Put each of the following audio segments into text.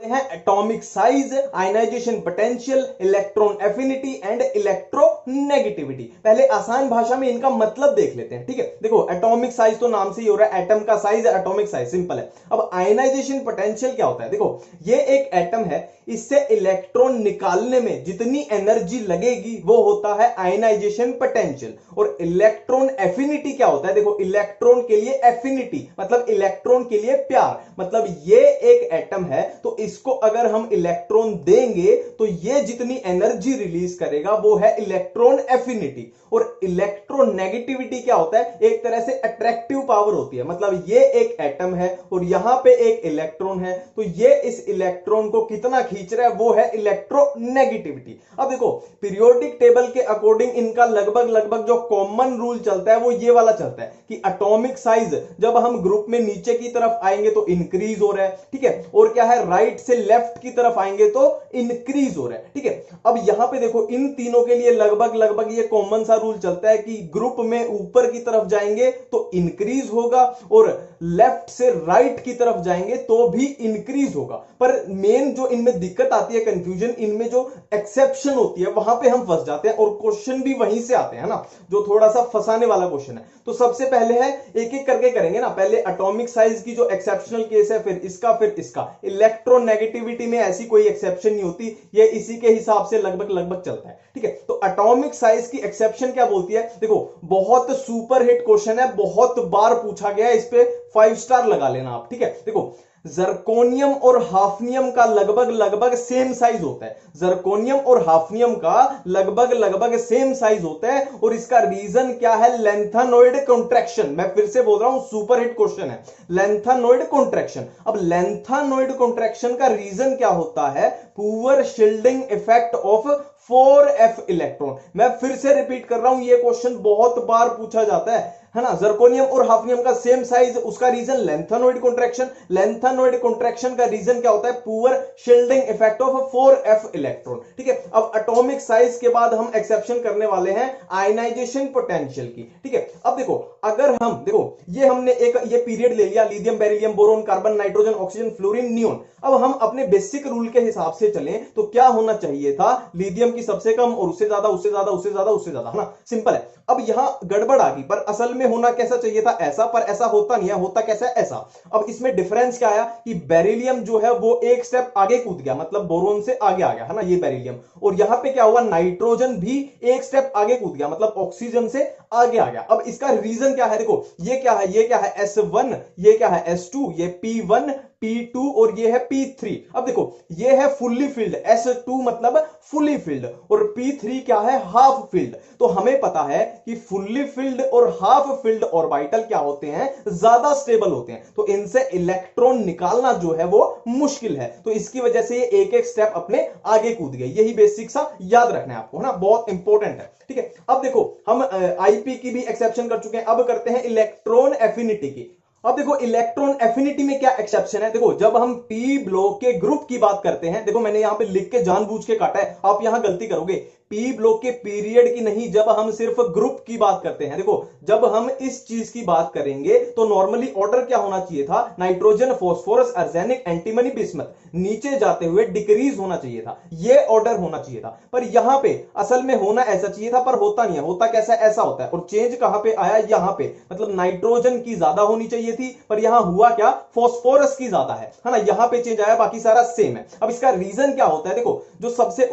हैं atomic size, ionization potential, electron affinity and electronegativity. पहले आसान भाषा में इनका मतलब देख लेते हैं, ठीक है। देखो एटॉमिक साइज तो नाम से ही हो रहा है, एटम का साइज है, एटॉमिक साइज सिंपल है। अब आयनाइजेशन पोटेंशियल क्या होता है? देखो ये एक एटम है, इससे इलेक्ट्रॉन निकालने में जितनी एनर्जी लगेगी वो होता है आयनाइजेशन पोटेंशियल। और इलेक्ट्रॉन एफिनिटी क्या होता है? देखो इलेक्ट्रॉन के लिए एफिनिटी मतलब इलेक्ट्रॉन के लिए प्यार, मतलब ये एक एटम है तो इसको अगर हम इलेक्ट्रॉन देंगे तो ये जितनी एनर्जी रिलीज करेगा वो है इलेक्ट्रॉन एफिनिटी। और इलेक्ट्रोनेगेटिविटी क्या होता है? एक तरह से अट्रैक्टिव पावर होती है, मतलब ये एक एटम है और यहां पे एक इलेक्ट्रॉन है तो ये इस इलेक्ट्रॉन को कितना खींच रहा है वो है इलेक्ट्रोनेगेटिविटी। अब देखो पीरियोडिक टेबल के अकॉर्डिंग इनका लगभग लगभग जो कॉमन रूल चलता है वो ये वाला चलता है कि एटॉमिक साइज जब हम ग्रुप में नीचे की तरफ आएंगे तो इंक्रीज हो रहा है, ठीक है। और क्या है, राइट से लेफ्ट की तरफ आएंगे तो इंक्रीज हो रहा है, ठीक है। अब यहां पे देखो इन तीनों के लिए लगभग लगभग ये कॉमन सा रूल चलता है कि ग्रुप में ऊपर की तरफ जाएंगे तो इंक्रीज होगा और लेफ्ट से राइट की तरफ जाएंगे तो भी इंक्रीज होगा। पर मेन जो इनमें दिक्कत आती है, कंफ्यूजन, इनमें जो एक्सेप्शन होती है वहां पे हम फंस जाते हैं और क्वेश्चन भी वहीं से आते हैं ना, जो थोड़ा सा फंसाने वाला क्वेश्चन है। तो सबसे पहले है एक एक करके करेंगे ना, पहले एटॉमिक साइज की जो एक्सेप्शनल केस है, फिर इसका। इलेक्ट्रोनेगेटिविटी में ऐसी कोई एक्सेप्शन नहीं होती, ये इसी के हिसाब से लगभग लगभग चलता है, ठीक है। तो एटॉमिक साइज की एक्सेप्शन क्या बोलती है? देखो बहुत सुपर हिट क्वेश्चन है, बहुत बार पूछा गया है, इस पे 5 स्टार लगा लेना आप, ठीक है। देखो जर्कोनियम और हाफनियम का लगभग लगभग सेम साइज होता है, जर्कोनियम और हाफनियम का लगभग लगभग सेम साइज होता है और इसका रीजन क्या है? Lanthanoid contraction. मैं फिर से बोल रहा हूं सुपर हिट क्वेश्चन है, लेंथेनॉइड कॉन्ट्रैक्शन। अब लेंथेनॉइड कॉन्ट्रैक्शन का रीजन क्या होता है? Poor shielding effect of 4f electron. मैं फिर से रिपीट कर रहा हूं, यह क्वेश्चन बहुत बार पूछा जाता है ना। जर्कोनियम और हाफनियम का सेम साइज, उसका reason lanthanoid contraction. Lanthanoid contraction का रीजन क्या होता है? Poor shielding effect of 4f electron, ठीक है। अब एटॉमिक साइज के बाद हम एक्सेप्शन करने वाले हैं आयनाइजेशन पोटेंशियल की, ठीक है। अब देखो अगर हम देखो ये हमने एक ये पीरियड ले लिया, lithium, beryllium, boron, carbon, nitrogen, oxygen, fluorine, neon. अब हम अपने बेसिक रूल के हिसाब से चलें तो क्या होना चाहिए था? लिथियम की सबसे कम और उससे ज्यादा, उससे ज्यादा, उससे ज्यादा, उससे ज्यादा, है ना, सिंपल है। अब यहां गड़बड़ आ गई, पर असल में होना कैसा चाहिए था? ऐसा, पर ऐसा होता नहीं है, होता कैसा है? ऐसा। अब इसमें डिफरेंस क्या आया कि बेरिलियम जो है वो एक स्टेप आगे कूद गया, मतलब बोरोन से आगे आ गया, है ना, ये बेरिलियम। और यहां पे क्या हुआ? नाइट्रोजन भी एक स्टेप आगे कूद गया, मतलब ऑक्सीजन से आगे आ गया। अब इसका रीजन क्या है? देखो ये क्या है? ये क्या है? S1, ये क्या है? S2, ये P1, P2 और ये है P3। अब देखो ये है फुल्ली फिल्ड, S2 मतलब फुल्ली फिल्ड और P3 क्या है? Half filled. तो हमें पता है कि फुल्ली फिल्ड और हाफ फिल्ड ऑर्बिटल क्या होते हैं? ज्यादा स्टेबल होते हैं, तो इनसे इलेक्ट्रॉन निकालना जो है वो मुश्किल है। तो इसकी वजह से ये एक एक स्टेप अपने आगे कूद गए। यही बेसिक सा याद रखना है आपको, है ना, बहुत इंपॉर्टेंट है, ठीक है। अब देखो हम आईपी की भी एक्सेप्शन कर चुके हैं, अब करते हैं इलेक्ट्रॉन एफिनिटी की। अब देखो इलेक्ट्रॉन एफिनिटी में क्या एक्सेप्शन है? देखो जब हम पी ब्लॉक के ग्रुप की बात करते हैं, देखो मैंने यहां पे लिख के जानबूझ के काटा है, आप यहां गलती करोगे। पी ब्लॉक के पीरियड की नहीं, जब हम सिर्फ ग्रुप की बात करते हैं, देखो जब हम इस चीज की बात करेंगे तो नॉर्मली ऑर्डर क्या होना चाहिए था? Nitrogen, phosphorus, arsenic, antimony, bismuth, नीचे जाते हुए डिक्रीज होना चाहिए था, ये ऑर्डर होना चाहिए था। पर यहां पे असल में होना ऐसा चाहिए था, पर होता नहीं है। होता कैसा? ऐसा होता है। और चेंज कहां पे आया? यहां पे, मतलब नाइट्रोजन की ज्यादा होनी चाहिए थी, पर यहां हुआ क्या? फास्फोरस की ज्यादा है ना, यहां पे चेंज आया, बाकी सारा सेम है। अब इसका रीजन क्या होता है? देखो जो सबसे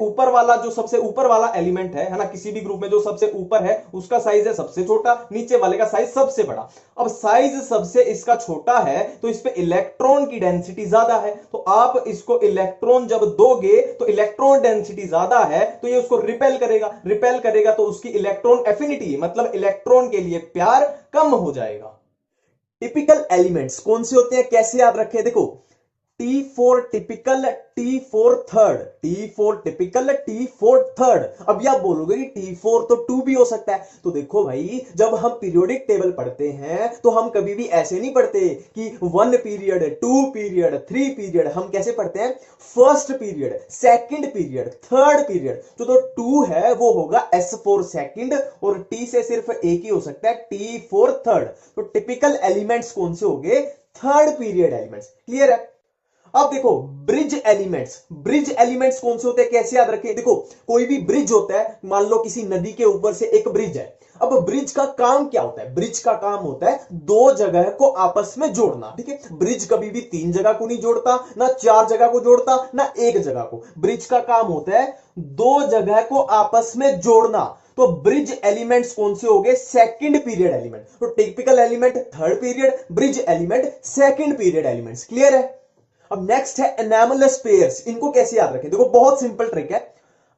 ऊपर वाला एलिमेंट है ना, किसी भी ग्रुप में जो सबसे ऊपर है उसका साइज है सबसे छोटा, नीचे वाले का साइज सबसे बड़ा। अब साइज सबसे इसका छोटा है तो इस पे इलेक्ट्रॉन की डेंसिटी ज्यादा है, तो आप इसको इलेक्ट्रॉन जब दोगे तो इलेक्ट्रॉन डेंसिटी ज्यादा है तो ये उसको रिपेल करेगा तो उसकी इलेक्ट्रॉन एफिनिटी मतलब इलेक्ट्रॉन के लिए प्यार कम हो जाएगा। टिपिकल एलिमेंट्स कौन से होते हैं, कैसे याद रखें? देखो T4 typical, T4 third, T4 typical, T4 third. अब आप बोलोगे कि T4 तो 2 भी हो सकता है, तो देखो भाई जब हम पीरियोडिक टेबल पढ़ते हैं तो हम कभी भी ऐसे नहीं पढ़ते कि 1 पीरियड, 2 पीरियड, 3 पीरियड। हम कैसे पढ़ते हैं? First period, second period, third period. तो 2 है वो होगा S4 सेकंड और T से सिर्फ एक ही हो सकता है, T4 थर्ड। तो टिपिकल एलिमेंट्स कौन से हो गए? Third period elements. क्लियर है? अब देखो ब्रिज एलिमेंट्स कौन से होते हैं, कैसे याद रखें। देखो कोई भी ब्रिज होता है, मान लो किसी नदी के ऊपर से एक ब्रिज है। अब ब्रिज का काम क्या होता है, ब्रिज का काम होता है दो जगह को आपस में जोड़ना, ठीक है। ब्रिज कभी भी तीन जगह को नहीं जोड़ता, ना चार जगह को जोड़ता, ना एक जगह को। ब्रिज का काम होता है दो जगह को आपस में जोड़ना। तो ब्रिज एलिमेंट्स कौन से हो गए, सेकंड पीरियड एलिमेंट। तो typical element third period, bridge element second period elements. Clear है। अब नेक्स्ट है एनामलस पेयर्स। इनको कैसे याद रखें, देखो बहुत सिंपल ट्रिक है।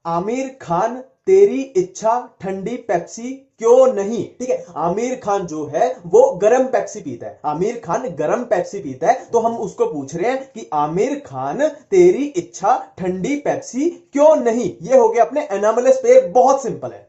आमिर खान तेरी इच्छा ठंडी पेप्सी क्यों नहीं, ठीक है। आमिर खान जो है वो गरम पेप्सी पीता है, आमिर खान गरम पेप्सी पीता है, तो हम उसको पूछ रहे हैं कि आमिर खान तेरी इच्छा ठंडी पेप्सी क्यों नहीं। ये हो गया अपने एनामलस पेयर, बहुत सिंपल है।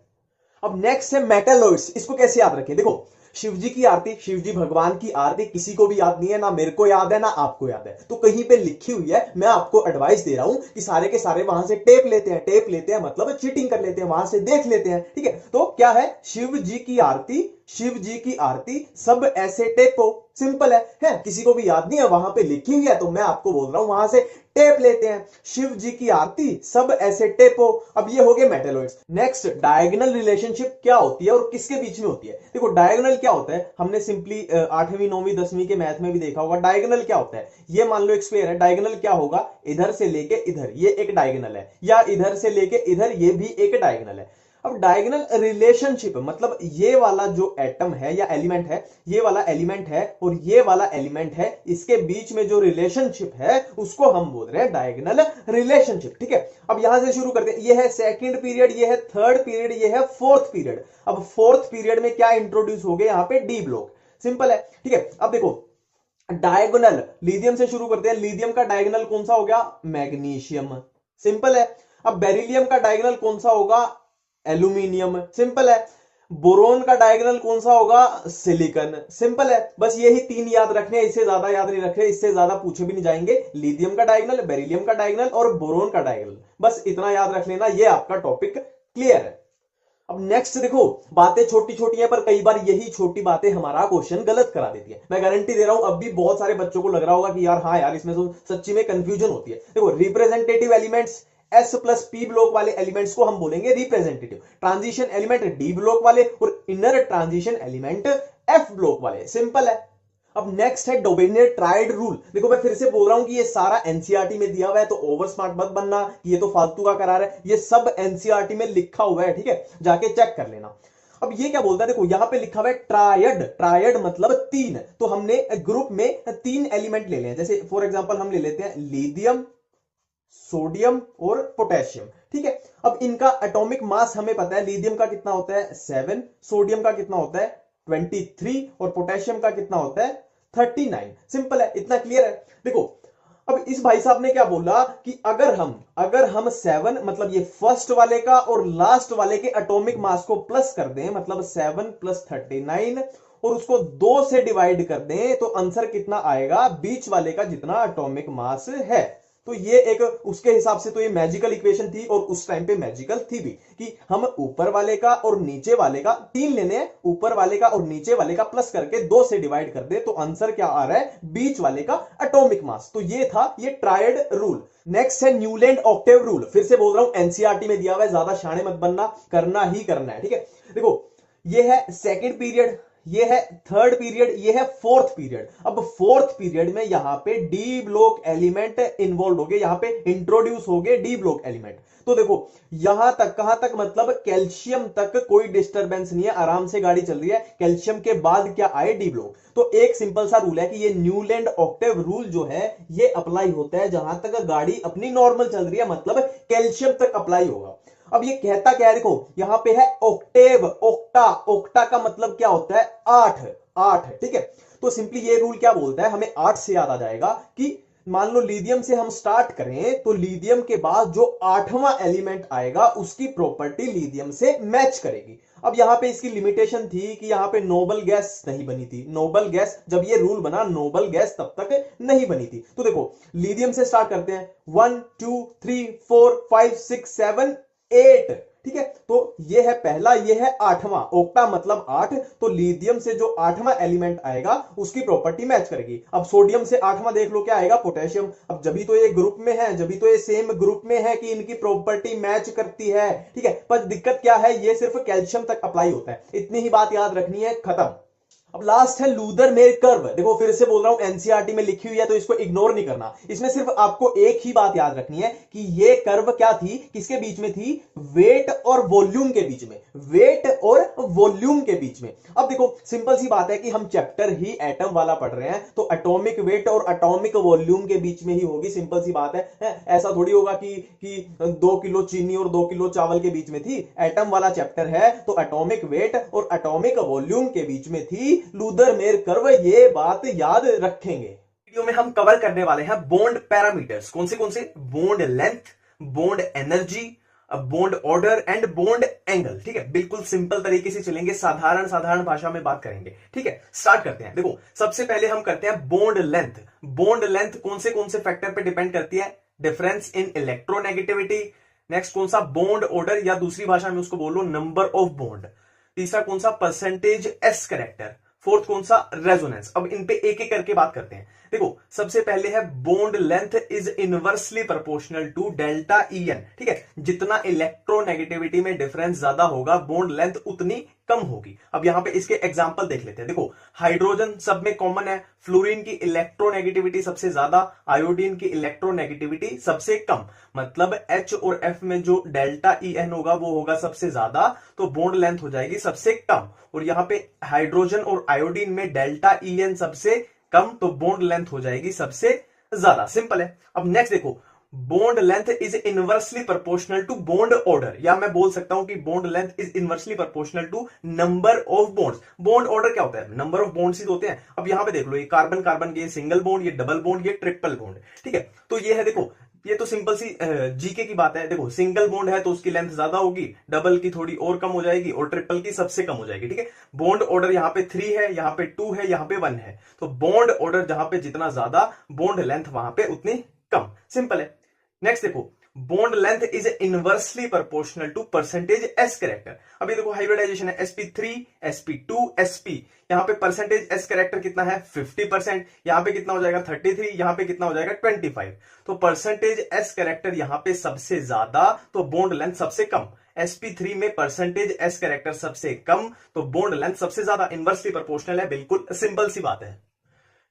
अब नेक्स्ट है मेटालॉइड्स। इसको कैसे याद रखें, देखो शिव जी की आरती, शिव जी भगवान की आरती किसी को भी याद नहीं है, ना मेरे को याद है ना आपको याद है, तो कहीं पे लिखी हुई है। मैं आपको एडवाइस दे रहा हूं कि सारे के सारे वहां से टेप लेते हैं मतलब चीटिंग कर लेते हैं, वहां से देख लेते हैं, ठीक है। तो क्या है, शिव जी की आरती, शिव जी की आरती सब ऐसे टेपो। सिंपल है किसी को भी याद नहीं है, वहां पे लिखी हुई है, तो मैं आपको बोल रहा हूं वहां से टेप लेते हैं। शिव जी की आरती सब ऐसे टेपो। अब ये हो गए मेटालॉइड्स। नेक्स्ट डायगोनल रिलेशनशिप क्या होती है और किसके बीच में होती है। देखो डायगोनल क्या होता है, हमने सिंपली 8वीं 9वीं 10वीं के मैथ में भी देखा होगा। डायगोनल क्या होता है, ये मान लो एक स्क्वायर है, डायगोनल क्या होगा, इधर से लेके इधर ये एक डायगोनल है, या इधर से लेके इधर ये भी एक डायगोनल है। अब डायगोनल रिलेशनशिप मतलब ये वाला जो एटम है या एलिमेंट है, ये वाला एलिमेंट है और ये वाला एलिमेंट है, इसके बीच में जो रिलेशनशिप है उसको हम बोल रहे हैं डायगोनल रिलेशनशिप, ठीक है। अब यहां से शुरू करते हैं। ये है सेकंड पीरियड, ये है थर्ड पीरियड, ये है फोर्थ पीरियड। अब फोर्थ पीरियड में क्या इंट्रोड्यूस हो गए, यहां पे डी ब्लॉक। सिंपल है, ठीक है। अब देखो डायगोनल लिथियम से शुरू करते हैं। लिथियम का डायगोनल कौन सा हो गया, मैग्नीशियम। सिंपल है। अब बेरिलियम का डायगोनल कौन सा होगा, एल्यूमिनियम। सिंपल है। बोरोन का डायगोनल कौन सा होगा, सिलिकॉन। सिंपल है। बस यही तीन याद रखने हैं, इससे ज्यादा याद नहीं रखने, इससे ज्यादा पूछे भी नहीं जाएंगे। लिथियम का डायगोनल, बेरिलियम का डायगोनल और बोरोन का डायगोनल, बस इतना याद रख लेना, ये आपका टॉपिक क्लियर है। अब नेक्स्ट देखो, बातें छोटी छोटी है पर कई बार यही छोटी बातें हमारा क्वेश्चन गलत करा देती है। मैं गारंटी दे रहा हूं अब भी बहुत सारे बच्चों को लग रहा होगा कि यार हाँ यार इसमें तो सच्ची में कंफ्यूजन होती है। देखो representative elements S plus P block वाले एलिमेंट्स को हम बोलेंगे representative, transition element D block वाले और inner transition element F block वाले। सिंपल है। अब नेक्स्ट है डोबेनियर ट्राइड रूल। देखो मैं फिर से बोल रहा हूं कि ये सारा एनसीईआरटी में दिया हुआ है, तो ओवर स्मार्ट मत बनना कि ये तो फालतू का करा रहा है, ये सब एनसीईआरटी में लिखा हुआ है, ठीक है, जाके चेक कर लेना। अब ये क्या बोलता है, देखो यहां पे लिखा हुआ है ट्रायड, ट्रायड मतलब तीन, तो हमने ग्रुप में तीन एलिमेंट ले लिए, जैसे फॉर एग्जांपल हम ले लेते हैं लिथियम, सोडियम और पोटेशियम, ठीक है। अब इनका एटॉमिक मास हमें पता है, लिथियम का कितना होता है 7, सोडियम का कितना होता है 23 और पोटेशियम का कितना होता है 39। सिंपल है, इतना क्लियर है। देखो अब इस भाई साहब ने क्या बोला कि अगर हम 7 मतलब ये फर्स्ट वाले का और लास्ट वाले के एटॉमिक मास को प्लस कर दें, मतलब 7 + 39 और उसको 2 से डिवाइड कर दें, तो आंसर कितना आएगा, बीच वाले का जितना एटॉमिक मास है। तो ये एक उसके हिसाब से तो ये मैजिकल इक्वेशन थी, और उस टाइम पे मैजिकल थी भी, कि हम ऊपर वाले का और नीचे वाले का तीन लेने हैं, ऊपर वाले का और नीचे वाले का प्लस करके 2 से डिवाइड कर दे, तो आंसर क्या आ रहा है, बीच वाले का एटॉमिक मास। तो ये था ये ट्रायड रूल। नेक्स्ट है न्यूलैंड ऑक्टेव रूल। फिर से बोल रहा हूं एनसीईआरटी में दिया हुआ है, ज्यादा शाणे मत बनना, करना ही करना है, ठीक है। देखो ये है सेकंड पीरियड, ये है थर्ड पीरियड, ये है फोर्थ पीरियड। अब फोर्थ पीरियड में यहां पे डी ब्लॉक एलिमेंट इन्वॉल्व हो गए, यहां पे इंट्रोड्यूस हो गए डी ब्लॉक एलिमेंट। तो देखो यहां तक कहां तक, मतलब कैल्शियम तक कोई डिस्टरबेंस नहीं है, आराम से गाड़ी चल रही है। कैल्शियम के बाद क्या आए, डी ब्लॉक। तो एक सिंपल सा रूल है कि ये न्यूलैंड ऑक्टेव रूल जो है ये अप्लाई होता है जहां तक गाड़ी अपनी नॉर्मल चल रही है, मतलब कैल्शियम तक अप्लाई होगा। अब ये कहता क्या है, देखो यहां पे है ऑक्टेव, ओक्टा, ओक्टा का मतलब क्या होता है 8, 8, ठीक है। तो सिंपली ये रूल क्या बोलता है, हमें 8 से याद आ जाएगा कि मान लो लिथियम से हम स्टार्ट करें, तो लिथियम के बाद जो 8वां एलिमेंट आएगा उसकी प्रॉपर्टी लिथियम से मैच करेगी। अब यहां पे इसकी लिमिटेशन थी कि यहां पे नोबल गैस नहीं बनी थी, नोबल गैस जब ये रूल बना, नोबल गैस तब तक नहीं बनी थी। तो देखो लिथियम से स्टार्ट करते हैं, 1 2 3 4 5 6 7 8, ठीक है, तो ये है पहला, ये है आठवां, ऑक्टा मतलब 8, तो लिथियम से जो आठवां एलिमेंट आएगा उसकी प्रॉपर्टी मैच करेगी। अब सोडियम से आठवां देख लो क्या आएगा, पोटेशियम। अब जब भी तो ये ग्रुप में है, जब भी तो ये सेम ग्रुप में है कि इनकी प्रॉपर्टी मैच करती है, ठीक है। पर दिक्कत क्या है, ये सिर्फ कैल्शियम तक अप्लाई होता है, इतनी ही बात याद रखनी है, खत्म। अब लास्ट है लूदर मेयर कर्व। देखो फिर से बोल रहा हूं, एनसीईआरटी में लिखी हुई है तो इसको इग्नोर नहीं करना। इसमें सिर्फ आपको एक ही बात याद रखनी है कि ये कर्व क्या थी, किसके बीच में थी, वेट और वॉल्यूम के बीच में, वेट और वॉल्यूम के बीच में। अब देखो सिंपल सी बात है कि हम चैप्टर ही एटम वाला पढ़ रहे हैं, तो एटॉमिक वेट और एटॉमिक वॉल्यूम के बीच में ही होगी, सिंपल सी बात है। ऐसा थोड़ी होगा कि 2 किलो चीनी और 2 किलो चावल के बीच में थी। एटम वाला चैप्टर है तो एटॉमिक वेट और एटॉमिक वॉल्यूम के बीच में थी लूदर मेयर कर्व, ये बात याद रखेंगे। वीडियो में हम कवर करने वाले हैं बॉन्ड पैरामीटर्स। कौन से, bond length, bond energy, bond order and bond angle. ठीक है, बिल्कुल सिंपल तरीके से चलेंगे, साधारण भाषा में बात करेंगे। ठीक है, स्टार्ट करते हैं। देखो सबसे पहले हम करते हैं बॉन्ड लेंथ। बॉन्ड लेंथ कौन से फैक्टर पे डिपेंड करती है, डिफरेंस इन इलेक्ट्रोनेगेटिविटी। नेक्स्ट कौन सा, बॉन्ड ऑर्डर, या दूसरी भाषा में उसको बोलो नंबर ऑफ बॉन्ड। तीसरा कौन सा, परसेंटेज एस कैरेक्टर। फोर्थ कौन सा, रेजोनेंस। अब इन पे एक एक करके बात करते हैं। देखो सबसे पहले है bond length is inversely proportional to delta E N. ठीक है, जितना इलेक्ट्रोनेगेटिविटी में डिफरेंस ज्यादा होगा बॉन्ड लेंथ उतनी कम होगी। अब यहां पे इसके एग्जांपल देख लेते हैं। देखो हाइड्रोजन सब में कॉमन है, फ्लोरीन की इलेक्ट्रोनेगेटिविटी सबसे ज्यादा, आयोडीन की इलेक्ट्रोनेगेटिविटी सबसे कम। मतलब H और F में जो डेल्टा ई एन होगा वो होगा सबसे ज्यादा, तो बॉन्ड लेंथ हो जाएगी सबसे कम। और यहां पे हाइड्रोजन और आयोडीन में डेल्टा ई एन सबसे कम, तो बॉन्ड लेंथ हो जाएगी सबसे ज्यादा। सिंपल है। अब नेक्स्ट देखो, bond length is inversely proportional to bond order, या मैं बोल सकता हूं कि bond length is inversely proportional to number of bonds. Bond order क्या होता है, नंबर ऑफ बॉन्ड्स ही होते हैं। अब यहां पे देख लो, ये कार्बन कार्बन के सिंगल बॉन्ड, ये डबल बॉन्ड, ये ट्रिपल बॉन्ड। ठीक है, तो ये है, देखो ये तो सिंपल सी जीके की बात है। देखो सिंगल बॉन्ड है तो उसकी लेंथ ज्यादा होगी, डबल की थोड़ी और कम हो जाएगी, और ट्रिपल की सबसे कम हो जाएगी। ठीक है, बॉन्ड ऑर्डर यहाँ पे 3 है, यहाँ पे 2 है, यहाँ पे 1 है, तो बॉन्ड ऑर्डर जहां पे जितना ज्यादा, बॉन्ड लेंथ वहां पे उतनी कम। सिंपल है। नेक्स्ट देखो, bond length is inversely proportional to percentage S character. अभी देखो हाइब्रिडाइजेशन है, sp3 sp2 sp, यहां पे परसेंटेज एस कैरेक्टर कितना है 50%, यहां पे कितना हो जाएगा 33, यहां पे कितना हो जाएगा 25। तो परसेंटेज एस कैरेक्टर यहां पे सबसे ज्यादा, तो बॉन्ड लेंथ सबसे कम। sp3 में परसेंटेज एस कैरेक्टर सबसे कम, तो बॉन्ड लेंथ सबसे ज्यादा, इनवर्सली प्रोपोर्शनल है, बिल्कुल सिंपल सी बात है।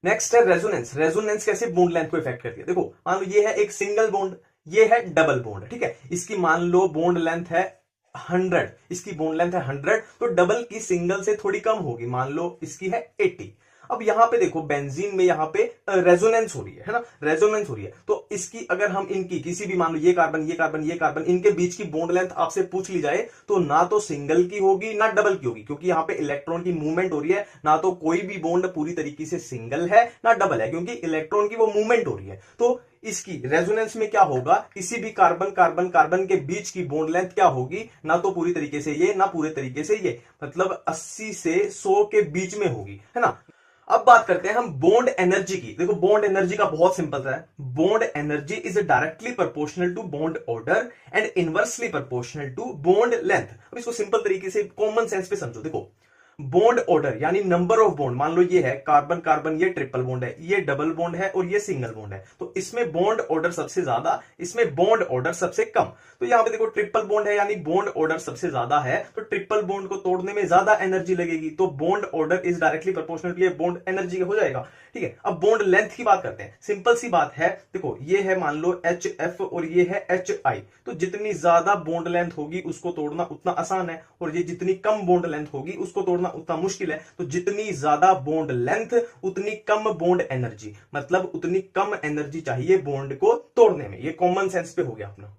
नेक्स्ट है रेजोनेंस। रेजोनेंस कैसे बॉन्ड लेंथ को इफेक्ट करती है। देखो मान लो ये है एक सिंगल बॉन्ड, ये है डबल बॉन्ड। ठीक है, इसकी मान लो बॉन्ड लेंथ है 100, इसकी बॉन्ड लेंथ है 100, तो डबल की सिंगल से थोड़ी कम होगी, मान लो इसकी है 80। अब यहां पे देखो बेंजीन में यहां पे रेजोनेंस हो रही है ना, रेजोनेंस हो रही है, तो इसकी अगर हम इनकी किसी भी, मान लो ये कार्बन ये कार्बन ये कार्बन, इनके बीच की बॉन्ड लेंथ आपसे पूछ ली जाए तो ना तो सिंगल की होगी ना डबल की होगी, क्योंकि यहां पे इलेक्ट्रॉन की मूवमेंट हो रही है। ना तो कोई भी बॉन्ड पूरी तरीके से सिंगल है ना डबल है, क्योंकि इलेक्ट्रॉन की वो मूवमेंट हो रही है। तो इसकी रेजोनेंस में क्या होगा, किसी भी कार्बन कार्बन कार्बन के बीच की बॉन्ड लेंथ क्या होगी, ना तो पूरी तरीके से ये ना पूरे तरीके से ये, मतलब 80 से 100 के बीच में होगी, है ना। अब बात करते हैं हम बॉन्ड एनर्जी की। देखो बॉन्ड एनर्जी का बहुत सिंपल सा है, bond energy is directly proportional to bond order and inversely proportional to bond length. अब इसको सिंपल तरीके से कॉमन सेंस पे समझो। देखो बॉन्ड ऑर्डर यानी नंबर ऑफ बॉन्ड, मान लो ये है कार्बन कार्बन, ये ट्रिपल बॉन्ड है, ये डबल बॉन्ड है और ये सिंगल बॉन्ड है, तो इसमें बॉन्ड ऑर्डर सबसे ज्यादा, इसमें बॉन्ड ऑर्डर सबसे कम। तो यहां पे देखो ट्रिपल बॉन्ड है यानी बॉन्ड ऑर्डर सबसे ज्यादा है, तो ट्रिपल बॉन्ड को तोड़ने में ज्यादा एनर्जी लगेगी, तो bond order is directly proportional to ये बॉन्ड एनर्जी हो जाएगा। ठीक है, अब बॉन्ड लेंथ की बात करते हैं। सिंपल सी बात है, देखो ये है मान लो HF और ये है HI, तो जितनी ज्यादा बॉन्ड लेंथ होगी उसको तोड़ना उतना आसान है, और ये जितनी कम बॉन्ड लेंथ होगी उसको तोड़ना उतना मुश्किल है। तो जितनी ज्यादा बॉन्ड लेंथ उतनी कम बॉन्ड एनर्जी, मतलब उतनी कम एनर्जी चाहिए बॉन्ड को तोड़ने में। ये कॉमन सेंस पे हो गया अपना।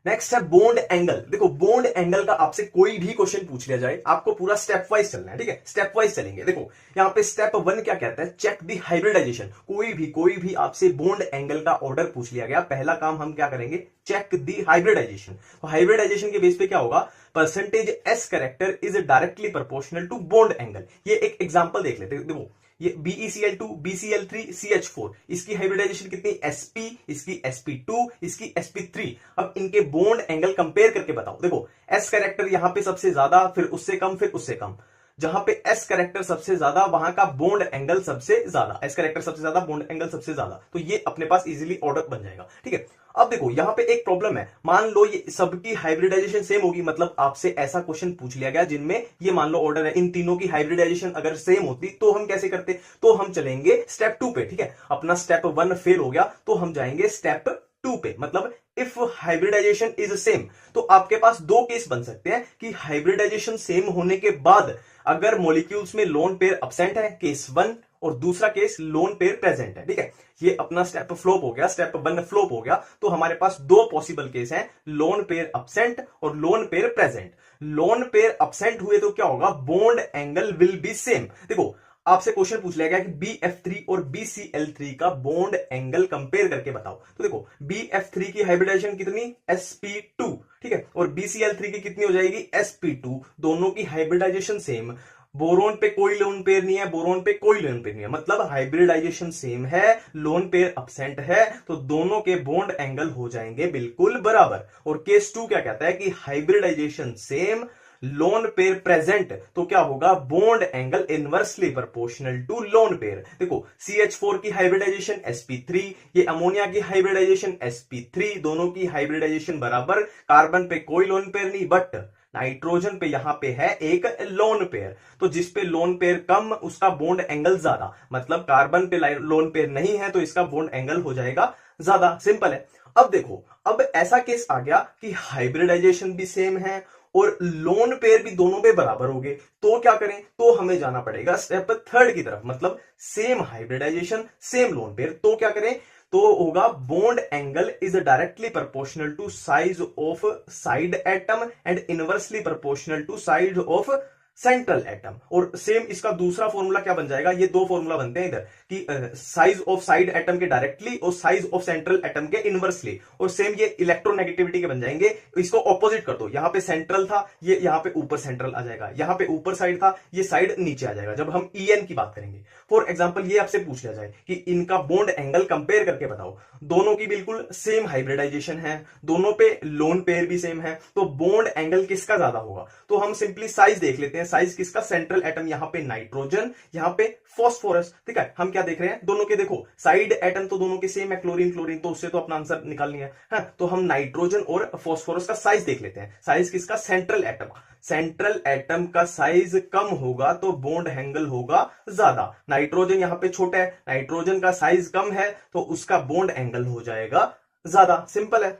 नेक्स्ट है बॉन्ड एंगल। देखो बॉन्ड एंगल का आपसे कोई भी क्वेश्चन पूछ लिया जाए, आपको पूरा स्टेप वाइज चलना है। ठीक है, स्टेप वाइज चलेंगे। देखो यहाँ पे स्टेप 1 क्या कहता है, चेक दी हाइब्रिडाइजेशन। कोई भी आपसे बॉन्ड एंगल का ऑर्डर पूछ लिया गया, पहला काम हम क्या करेंगे, चेक दी हाइब्रिडाइजेशन। तो हाइब्रिडाइजेशन के बेस पे क्या होगा, percentage S character is directly proportional to bond angle. ये एक एग्जांपल देख लेते हैं। देखो ये BeCl2, BCl3, CH4, इसकी हाइब्रिडाइजेशन कितनी, sp, इसकी sp2, इसकी sp3। अब इनके बॉन्ड एंगल कंपेयर करके बताओ। देखो s कैरेक्टर यहां पे सबसे ज्यादा, फिर उससे कम, फिर उससे कम। जहां पे s कैरेक्टर सबसे ज्यादा वहां का बॉन्ड एंगल सबसे ज्यादा, s कैरेक्टर सबसे ज्यादा, बॉन्ड एंगल सबसे ज्यादा, तो ये अपने पास इजीली ऑर्डर बन जाएगा। ठीक है, अब देखो यहां पे एक प्रॉब्लम है। मान लो ये सबकी हाइब्रिडाइजेशन सेम होगी, मतलब आपसे ऐसा क्वेश्चन पूछ लिया गया जिनमें ये मान लो ऑर्डर है, इन तीनों की हाइब्रिडाइजेशन अगर सेम होती तो हम कैसे करते, तो हम चलेंगे स्टेप 2 पे। ठीक है, अपना स्टेप 1 फेल हो गया तो हम जाएंगे स्टेप 2 पे, मतलब इफ हाइब्रिडाइजेशन इज सेम। तो आपके पास दो केस बन सकते हैं कि हाइब्रिडाइजेशन सेम होने के बाद अगर मॉलिक्यूल्स में लोन पेयर अब्सेंट है, केस 1, और दूसरा केस लोन पेयर प्रेजेंट है। ठीक है, ये अपना स्टेप फ्लॉप हो गया, स्टेप 1 फ्लॉप हो गया, तो हमारे पास दो पॉसिबल केस हैं, लोन पेयर अब्सेंट और loan pair present. Lone pair absent हुए तो क्या होगा, bond angle will be same. देखो आपसे क्वेश्चन पूछ लिया गया कि BF3 और BCl3 का बॉन्ड एंगल कंपेयर करके बताओ। तो देखो BF3 की हाइब्रिडाइजेशन कितनी, sp2, ठीक है, और BCl3 की कितनी हो जाएगी, sp2। दोनों की हाइब्रिडाइजेशन सेम, बोरोन पे कोई लोन पेयर नहीं है, बोरोन पे कोई लोन पेयर नहीं है, मतलब हाइब्रिडाइजेशन सेम है, लोन पेयर अब्सेंट है, तो दोनों के बॉन्ड एंगल हो जाएंगे बिल्कुल बराबर। और केस 2 क्या कहता है कि hybridization same, lone pair present, तो क्या होगा, bond angle inversely proportional to lone pair. देखो CH4 की हाइब्रिडाइजेशन sp3, ये अमोनिया की हाइब्रिडाइजेशन sp3, दोनों की हाइब्रिडाइजेशन बराबर, कार्बन पे कोई लोन पेयर नहीं, बट नाइट्रोजन पे यहां पे है एक लोन पेयर, तो जिस पे लोन पेयर कम उसका बॉन्ड एंगल ज्यादा, मतलब कार्बन पे लोन पेयर नहीं है तो इसका बॉन्ड एंगल हो जाएगा ज्यादा। सिंपल है। अब देखो, अब ऐसा केस आ गया कि हाइब्रिडाइजेशन भी सेम है और लोन पेयर भी दोनों पे बराबर हो गए, तो क्या करें, तो हमें जाना पड़ेगा स्टेप 3 की तरफ, मतलब same hybridization same lone pair. तो क्या करें, तो होगा bond angle is directly proportional to size of side atom and inversely proportional to size of central atom. और सेम इसका दूसरा फॉर्मूला क्या बन जाएगा, ये दो फॉर्मूला बनते हैं इधर कि साइज ऑफ साइड एटम के डायरेक्टली और साइज ऑफ सेंट्रल एटम के इनवर्सली, और सेम ये इलेक्ट्रोनेगेटिविटी के बन जाएंगे। इसको ऑपोजिट कर दो, यहां पे सेंट्रल था, ये यहां पे ऊपर सेंट्रल आ जाएगा, यहां पे ऊपर साइड था, ये साइड नीचे आ जाएगा जब हम EN की बात करेंगे। फॉर एग्जाम्पल ये आपसे पूछ लिया जाए कि इनका बॉन्ड एंगल कंपेयर करके बताओ, दोनों की बिल्कुल सेम हाइब्रिडाइजेशन है, दोनों पे लोन पेयर भी सेम है, तो बॉन्ड एंगल किसका ज्यादा होगा, तो हम सिंपली साइज देख लेते हैं। साइज किसका, सेंट्रल एटम यहां पे नाइट्रोजन, यहां पे फॉस्फोरस। ठीक है, हम क्या देख रहे हैं, दोनों के देखो साइड एटम तो दोनों के सेम है, क्लोरीन क्लोरीन, तो उससे तो अपना आंसर निकालनी है। तो हम नाइट्रोजन और फॉस्फोरस का साइज देख लेते हैं। साइज किसका, सेंट्रल एटम, सेंट्रल एटम का साइज कम होगा तो बॉन्ड एंगल होगा ज्यादा। नाइट्रोजन यहां पे छोटा है, नाइट्रोजन का साइज कम है तो उसका बॉन्ड एंगल हो जाएगा ज्यादा। सिंपल है।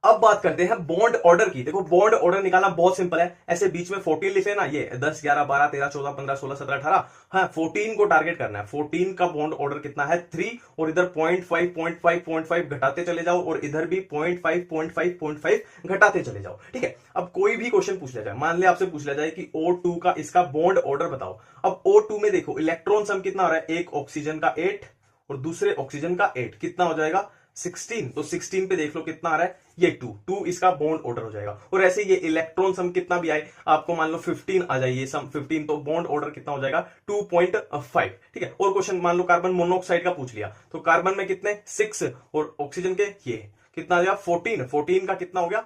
अब बात करते हैं बॉन्ड ऑर्डर की। देखो बॉन्ड ऑर्डर निकालना बहुत सिंपल है, ऐसे बीच में 14 लिख लेना, ये 10 11 12 13 14 15 16 17 18, हाँ 14 को टारगेट करना है। 14 का बॉन्ड ऑर्डर कितना है, 3, और इधर 0.5 घटाते चले जाओ, और इधर भी 0.5 घटाते चले जाओ। ठीक है, अब कोई भी क्वेश्चन पूछ लिया जाए, मान ले आपसे पूछ लिया जाए कि O2 का इसका बॉन्ड ऑर्डर बताओ। अब O2 में देखो इलेक्ट्रॉन सम कितना हो रहा है, एक ऑक्सीजन का 8 और दूसरे ऑक्सीजन का 8, कितना हो जाएगा 16। तो 16 पे देख लो कितना आ रहा है, ये 2 इसका बॉन्ड ऑर्डर हो जाएगा। और ऐसे ये इलेक्ट्रॉन सम कितना भी आए, आपको मान लो 15 आ जाए, ये सम 15, तो बॉन्ड ऑर्डर कितना हो जाएगा 2.5। ठीक है, और क्वेश्चन मान लो कार्बन मोनोऑक्साइड का पूछ लिया, तो कार्बन में कितने 6, और ऑक्सीजन के ये कितना आ गया 14 का कितना हो गया।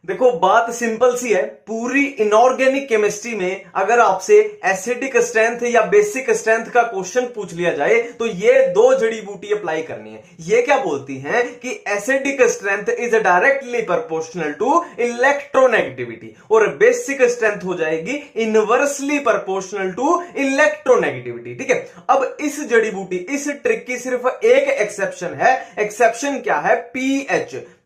देखो बात सिंपल सी है, पूरी इनऑर्गेनिक केमिस्ट्री में अगर आपसे एसिडिक स्ट्रेंथ या बेसिक स्ट्रेंथ का क्वेश्चन पूछ लिया जाए तो ये दो जड़ी बूटी अप्लाई करनी है। ये क्या बोलती हैं कि acidic strength is directly proportional to electronegativity, और बेसिक स्ट्रेंथ हो जाएगी इनवर्सली प्रोपोर्शनल टू इलेक्ट्रोनेगेटिविटी। ठीक है, अब इस जड़ी बूटी, इस ट्रिक की सिर्फ एक एक्सेप्शन है। एक्सेप्शन क्या है,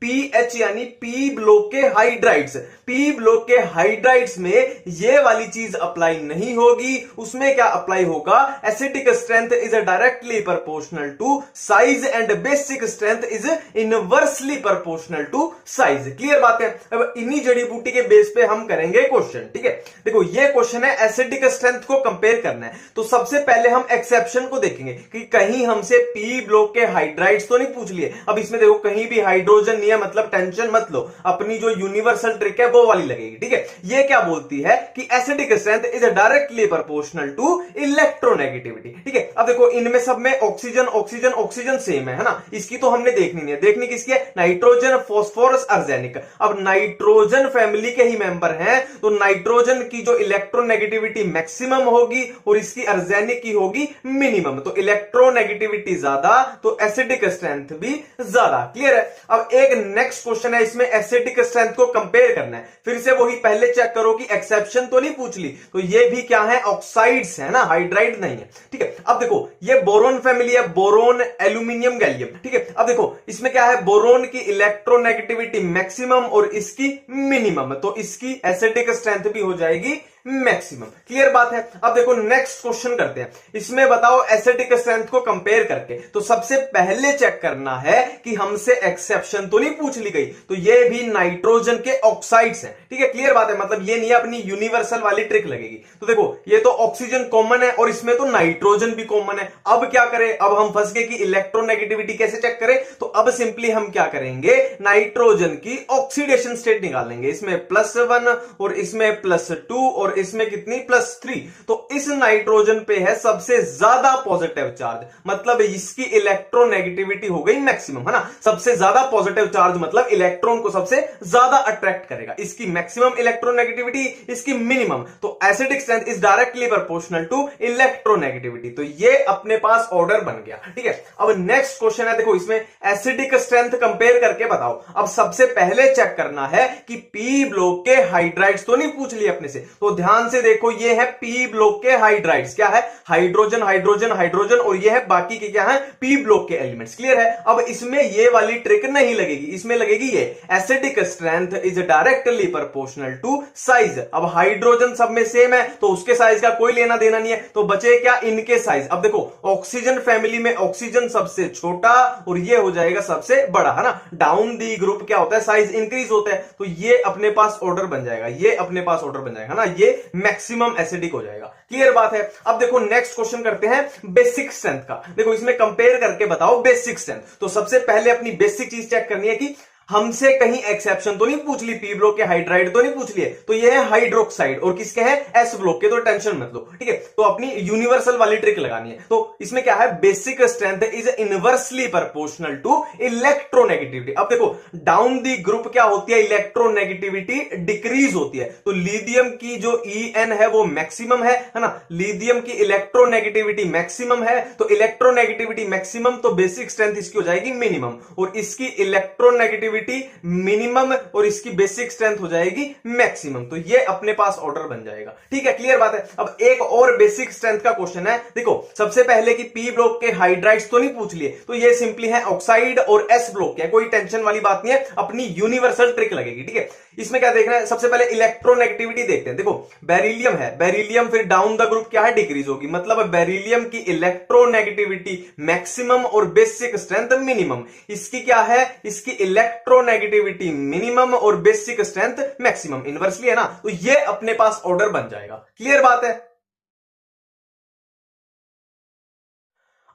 पीएच यानी पी ब्लॉक के हाइड्राइड्स। पी ब्लॉक के हाइड्राइड्स में ये वाली चीज अप्लाई नहीं होगी, उसमें क्या अप्लाई होगा, acidic strength is directly proportional to size and basic strength is inversely proportional to size. Clear बात है। अब इन्हीं जड़ी बूटी के बेस पे हम करेंगे क्वेश्चन। ठीक है, देखो ये क्वेश्चन है एसिडिक स्ट्रेंथ को कंपेयर करना है, तो सबसे पहले हम एक्सेप्शन को देखेंगे कि कहीं हमसे पी ब्लॉक के हाइड्राइड्स तो नहीं पूछ लिए। अब इसमें देखो कहीं भी हाइड्रोजन नहीं है, मतलब टेंशन मत लो, अपनी जो यूनिवर्सल ट्रिक है वो वाली लगेगी, ठीक है। ये क्या बोलती है कि acidic strength is directly proportional to electronegativity, ठीक है। अब देखो इनमें सब में ऑक्सीजन ऑक्सीजन ऑक्सीजन सेम है ना, इसकी तो हमने देखनी नहीं है, देखनी किसकी है, नाइट्रोजन फॉस्फोरस अर्जेनिक। अब नाइट्रोजन फैमिली के ही मेंबर हैं तो नाइट्रोजन की जो इलेक्ट्रोनेगेटिविटी मैक्सिमम होगी और इसकी अर्जेनिक की होगी मिनिमम, तो इलेक्ट्रोनेगेटिविटी ज्यादा तो एसिडिक स्ट्रेंथ भी ज्यादा। क्लियर है। अब एक नेक्स्ट क्वेश्चन है, इसमें एसिडिक स्ट्रेंथ को कंपेयर करना है। फिर से वही पहले चेक करो कि एक्सेप्शन तो नहीं पूछ ली, तो ये भी क्या है, ऑक्साइड्स है ना, हाइड्राइड नहीं है, ठीक है। अब देखो ये बोरोन फैमिली है, बोरोन एल्यूमिनियम गैलियम, ठीक है। अब देखो इसमें क्या है, बोरोन की इलेक्ट्रोनेगेटिविटी मैक्सिमम और इसकी मिनिमम, तो इसकी एसिडिक स्ट्रेंथ भी हो जाएगी मैक्सिमम। क्लियर बात है। अब देखो नेक्स्ट क्वेश्चन करते हैं, इसमें बताओ एसिडिक स्ट्रेंथ को कंपेयर करके, तो सबसे पहले चेक करना है कि हमसे एक्सेप्शन तो नहीं पूछ ली गई, तो ये भी नाइट्रोजन के ऑक्साइड्स हैं, ठीक है। क्लियर बात है, मतलब ये नहीं अपनी यूनिवर्सल वाली ट्रिक लगेगी। तो देखो ये तो ऑक्सीजन कॉमन है और इसमें तो नाइट्रोजन भी कॉमन है। अब क्या करें, अब हम फंस गए कि इलेक्ट्रोनेगेटिविटी कैसे चेक करें, तो अब सिंपली हम क्या करेंगे, नाइट्रोजन की ऑक्सीडेशन स्टेट निकालेंगे, इसमें +1 और इसमें +2 और इसमें कितनी +3, तो इस नाइट्रोजन पे है सबसे ज्यादा पॉजिटिव चार्ज, मतलब इसकी इलेक्ट्रोनेगेटिविटी हो गई मैक्सिमम, है ना। सबसे ज्यादा पॉजिटिव चार्ज मतलब इलेक्ट्रॉन को सबसे ज्यादा अट्रैक्ट करेगा, इसकी मैक्सिमम इलेक्ट्रोनेगेटिविटी, इसकी मिनिमम, तो acidic strength is directly proportional to electronegativity. तो ये अपने पास ऑर्डर बन गया, ठीक है। अब नेक्स्ट क्वेश्चन है, देखो इसमें एसिडिक स्ट्रेंथ कंपेयर करके बताओ। अब सबसे पहले चेक करना है कि पी ब्लॉक के हाइड्राइड्स तो नहीं पूछ लिए अपने से, तो ध्यान से देखो ये है पी ब्लॉक के हाइड्राइड्स, क्या है, हाइड्रोजन हाइड्रोजन हाइड्रोजन, और ये है बाकी के क्या है, पी ब्लॉक के एलिमेंट्स। क्लियर है। अब इसमें ये वाली ट्रिक नहीं लगेगी, इसमें लगेगी ये acidic strength is directly proportional to size. अब हाइड्रोजन सब में सेम है तो उसके साइज का कोई लेना देना नहीं है, तो बचे क्या, इनके साइज। अब देखो ऑक्सीजन फैमिली में ऑक्सीजन सबसे छोटा और ये हो जाएगा सबसे बड़ा, है ना। डाउन दी ग्रुप क्या होता है, साइज इंक्रीज होता है, तो ये अपने पास ऑर्डर बन जाएगा, ये अपने पास ऑर्डर बन जाएगा ना, ये मैक्सिमम एसिडिक हो जाएगा। क्लियर बात है। अब देखो नेक्स्ट क्वेश्चन करते हैं बेसिक स्ट्रेंथ का। देखो इसमें कंपेयर करके बताओ बेसिक स्ट्रेंथ। तो सबसे पहले अपनी बेसिक चीज चेक करनी है कि हमसे कहीं एक्सेप्शन तो नहीं पूछ ली, पी ब्लॉक के हाइड्राइड तो नहीं पूछ लिए, तो ये है हाइड्रोक्साइड, और किसके हैं, एस ब्लॉक के, तो टेंशन मत लो, ठीक है। तो अपनी यूनिवर्सल वाली ट्रिक लगानी है। तो इसमें क्या है, basic strength is inversely proportional to electronegativity. अब देखो डाउन दी ग्रुप क्या होती है, इलेक्ट्रोनेगेटिविटी डिक्रीज होती है, तो लिथियम की जो En है वो मैक्सिमम है ना, लिथियम की इलेक्ट्रोनेगेटिविटी मैक्सिमम है, तो इलेक्ट्रोनेगेटिविटी मैक्सिमम, तो बेसिक स्ट्रेंथ इसकी हो जाएगी मिनिमम, और इसकी इलेक्ट्रोनेगेटिविटी मिनिमम और इसकी बेसिक स्ट्रेंथ हो जाएगी मैक्सिमम, तो ये अपने पास ऑर्डर बन जाएगा, ठीक है। क्लियर बात है। अब एक और बेसिक स्ट्रेंथ का क्वेश्चन है, देखो सबसे पहले कि पी ब्लॉक के हाइड्राइड्स तो नहीं पूछ लिए, तो ये सिंपली है ऑक्साइड और एस ब्लॉक के, कोई टेंशन वाली बात नहीं है, अपनी यूनिवर्सल ट्रिक लगेगी, ठीक है। इसमें क्या देखना है, सबसे पहले इलेक्ट्रोनेगेटिविटी देखते हैं। देखो बेरिलियम है, बेरिलियम फिर डाउन द ग्रुप क्या है, डिक्रीज होगी, मतलब बेरिलियम की इलेक्ट्रोनेगेटिविटी मैक्सिमम और बेसिक स्ट्रेंथ मिनिमम, इसकी क्या है, इसकी इलेक्ट्रोनेगेटिविटी मिनिमम और बेसिक स्ट्रेंथ मैक्सिमम, इनवर्सली है ना, तो ये अपने पास ऑर्डर बन जाएगा। क्लियर बात है।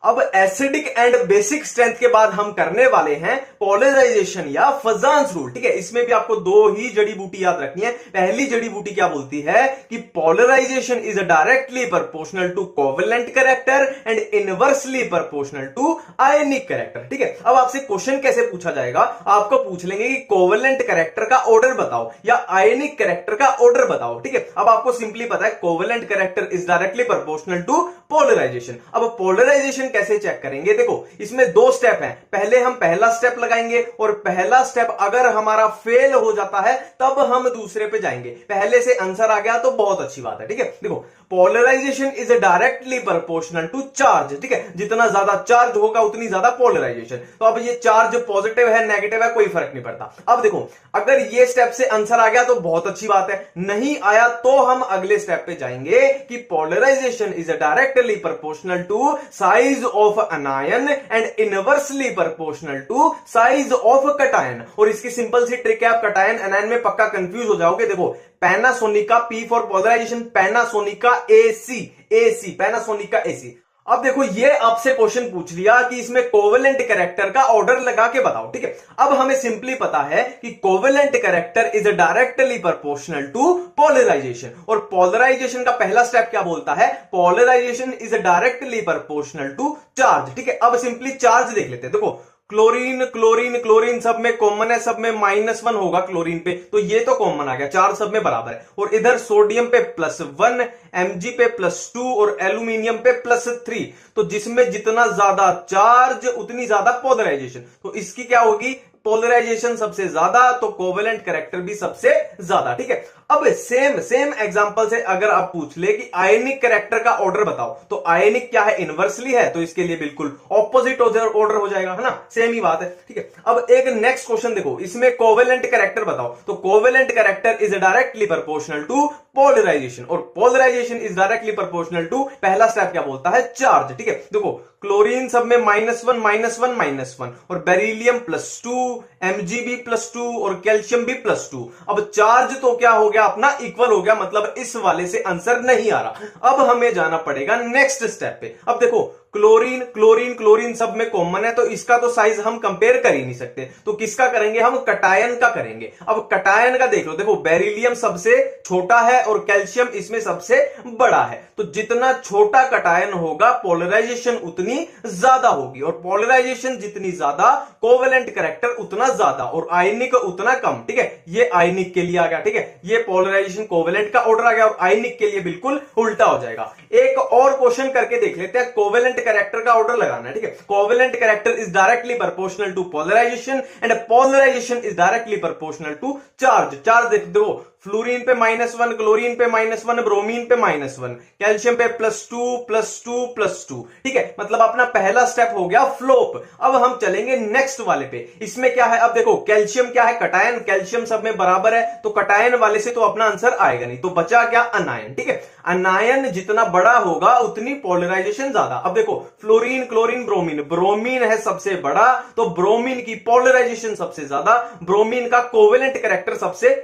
अब एसिडिक एंड बेसिक स्ट्रेंथ के बाद हम करने वाले हैं पोलराइजेशन या फजान्स रूल, ठीक है। इसमें भी आपको दो ही जड़ी बूटी याद रखनी है। पहली जड़ी बूटी क्या बोलती है कि polarization is directly proportional to covalent character and inversely proportional to ionic character, ठीक है। अब आपसे क्वेश्चन कैसे पूछा जाएगा, आपको पूछ लेंगे कि कोवेलेंट कैरेक्टर का ऑर्डर बताओ या आयनिक कैरेक्टर का ऑर्डर बताओ, ठीक है। अब आपको सिंपली पता है covalent character is directly proportional to polarization. अब पोलराइजेशन कैसे चेक करेंगे, देखो इसमें दो स्टेप हैं। पहले हम पहला स्टेप लगाएंगे और पहला स्टेप अगर हमारा फेल हो जाता है तब हम दूसरे पे जाएंगे। पहले से आंसर आ गया तो बहुत अच्छी बात है, ठीक है। देखो polarization is directly proportional to charge, ठीक है। जितना ज्यादा चार्ज होगा उतनी ज्यादा पोलराइजेशन। तो अब ये चार्ज पॉजिटिव है नेगेटिव है कोई फर्क नहीं पड़ता। अब देखो अगर ये स्टेप से आंसर आ गया तो बहुत अच्छी बात है, नहीं आया तो हम अगले स्टेप पे जाएंगे कि polarization is directly proportional to size of anion and inversely proportional to size of cation. और इसकी सिंपल सी ट्रिक है, आप कटायन अनायन में पक्का कंफ्यूज हो जाओगे। देखो पैनासोनिक का P फॉर पोलराइजेशन, पैनासोनिक का AC, पैनासोनिक का AC। अब देखो ये आपसे क्वेश्चन पूछ लिया कि इसमें कोवेलेंट कैरेक्टर का ऑर्डर लगा के बताओ, ठीक है। अब हमें सिंपली पता है कि covalent character is directly proportional to polarization, और पोलराइजेशन का पहला स्टेप क्या बोलता है, polarization is directly proportional to charge, ठीक है। अब सिंपली चार्ज देख लेते हैं। देखो क्लोरीन क्लोरीन क्लोरीन सब में कॉमन है, सब में -1 होगा क्लोरीन पे, तो ये तो कॉमन आ गया, चार्ज सब में बराबर है। और इधर सोडियम पे +1, Mg पे +2 और एल्यूमिनियम पे +3, तो जिसमें जितना ज्यादा चार्ज उतनी ज्यादा पोलराइजेशन, तो इसकी क्या होगी, पोलराइजेशन सबसे ज्यादा तो कोवेलेंट कैरेक्टर भी सबसे ज्यादा, ठीक है। अब सेम एग्जांपल से अगर आप पूछ ले कि आयनिक कैरेक्टर का ऑर्डर बताओ, तो आयनिक क्या है, इनवर्सली है, तो इसके लिए बिल्कुल ऑपोजिट ऑर्डर हो जाएगा, है ना, सेम ही बात है, ठीक है। अब एक नेक्स्ट क्वेश्चन देखो, इसमें कोवेलेंट कैरेक्टर बताओ, तो covalent character is directly proportional to polarization, और polarization is directly proportional to पहला स्टेप क्या बोलता है, चार्ज, ठीक है। देखो क्लोरीन सब में -1 और बेरिलियम +2, Mg भी +2 और कैल्शियम भी +2। अब चार्ज तो क्या हो गया अपना, इक्वल हो गया, मतलब इस वाले से आंसर नहीं आ रहा। अब हमें जाना पड़ेगा नेक्स्ट स्टेप पे। अब देखो क्लोरीन क्लोरीन क्लोरीन सब में कॉमन है, तो इसका तो साइज हम कंपेयर कर ही नहीं सकते, तो किसका करेंगे हम, कटायन का करेंगे। अब कटायन का देख लो, देखो बेरिलियम सबसे छोटा है और कैल्शियम इसमें सबसे बड़ा है, तो जितना छोटा कटायन होगा पोलराइजेशन उतनी ज्यादा होगी, और पोलराइजेशन जितनी ज्यादा कोवेलेंट कैरेक्टर उतना ज्यादा, और आयनिक उतना कम, ठीक है। ये आयनिक के लिए आ गया, ठीक है, ये पोलराइजेशन कोवेलेंट का ऑर्डर आ गया, और आयनिक के लिए बिल्कुल उल्टा हो जाएगा। एक और क्वेश्चन करके देख लेते हैं, कोवेलेंट कैरेक्टर का ऑर्डर लगाना है, ठीक है। Covalent character is directly proportional to polarization and polarization is directly proportional to charge. Charge देख दो, फ्लोरीन पे -1, क्लोरीन पे -1, ब्रोमीन पे -1, कैल्शियम पे +2, ठीक है। मतलब अपना पहला स्टेप हो गया फ्लोप। अब हम चलेंगे नेक्स्ट वाले पे, इसमें क्या है, अब देखो कैल्शियम क्या है, कटायन, कैल्शियम सब में बराबर है, तो कटायन वाले से तो अपना आंसर आएगा नहीं, तो बचा क्या, अनायन, ठीक है। अनायन जितना बड़ा होगा उतनी पोलराइजेशन ज्यादा। अब देखो फ्लोरीन क्लोरीन ब्रोमीन, ब्रोमीन है सबसे बड़ा, तो ब्रोमीन की पोलराइजेशन सबसे ज्यादा, ब्रोमीन का कोवेलेंट कैरेक्टर सबसे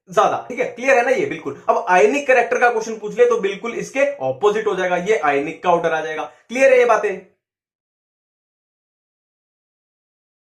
ज्यादा, ठीक है। क्लियर है ना ये, बिल्कुल। अब आयनिक कैरेक्टर का क्वेश्चन पूछ ले तो बिल्कुल इसके ऑपोजिट हो जाएगा, ये आयनिक का ऑर्डर आ जाएगा। क्लियर है ये बातें।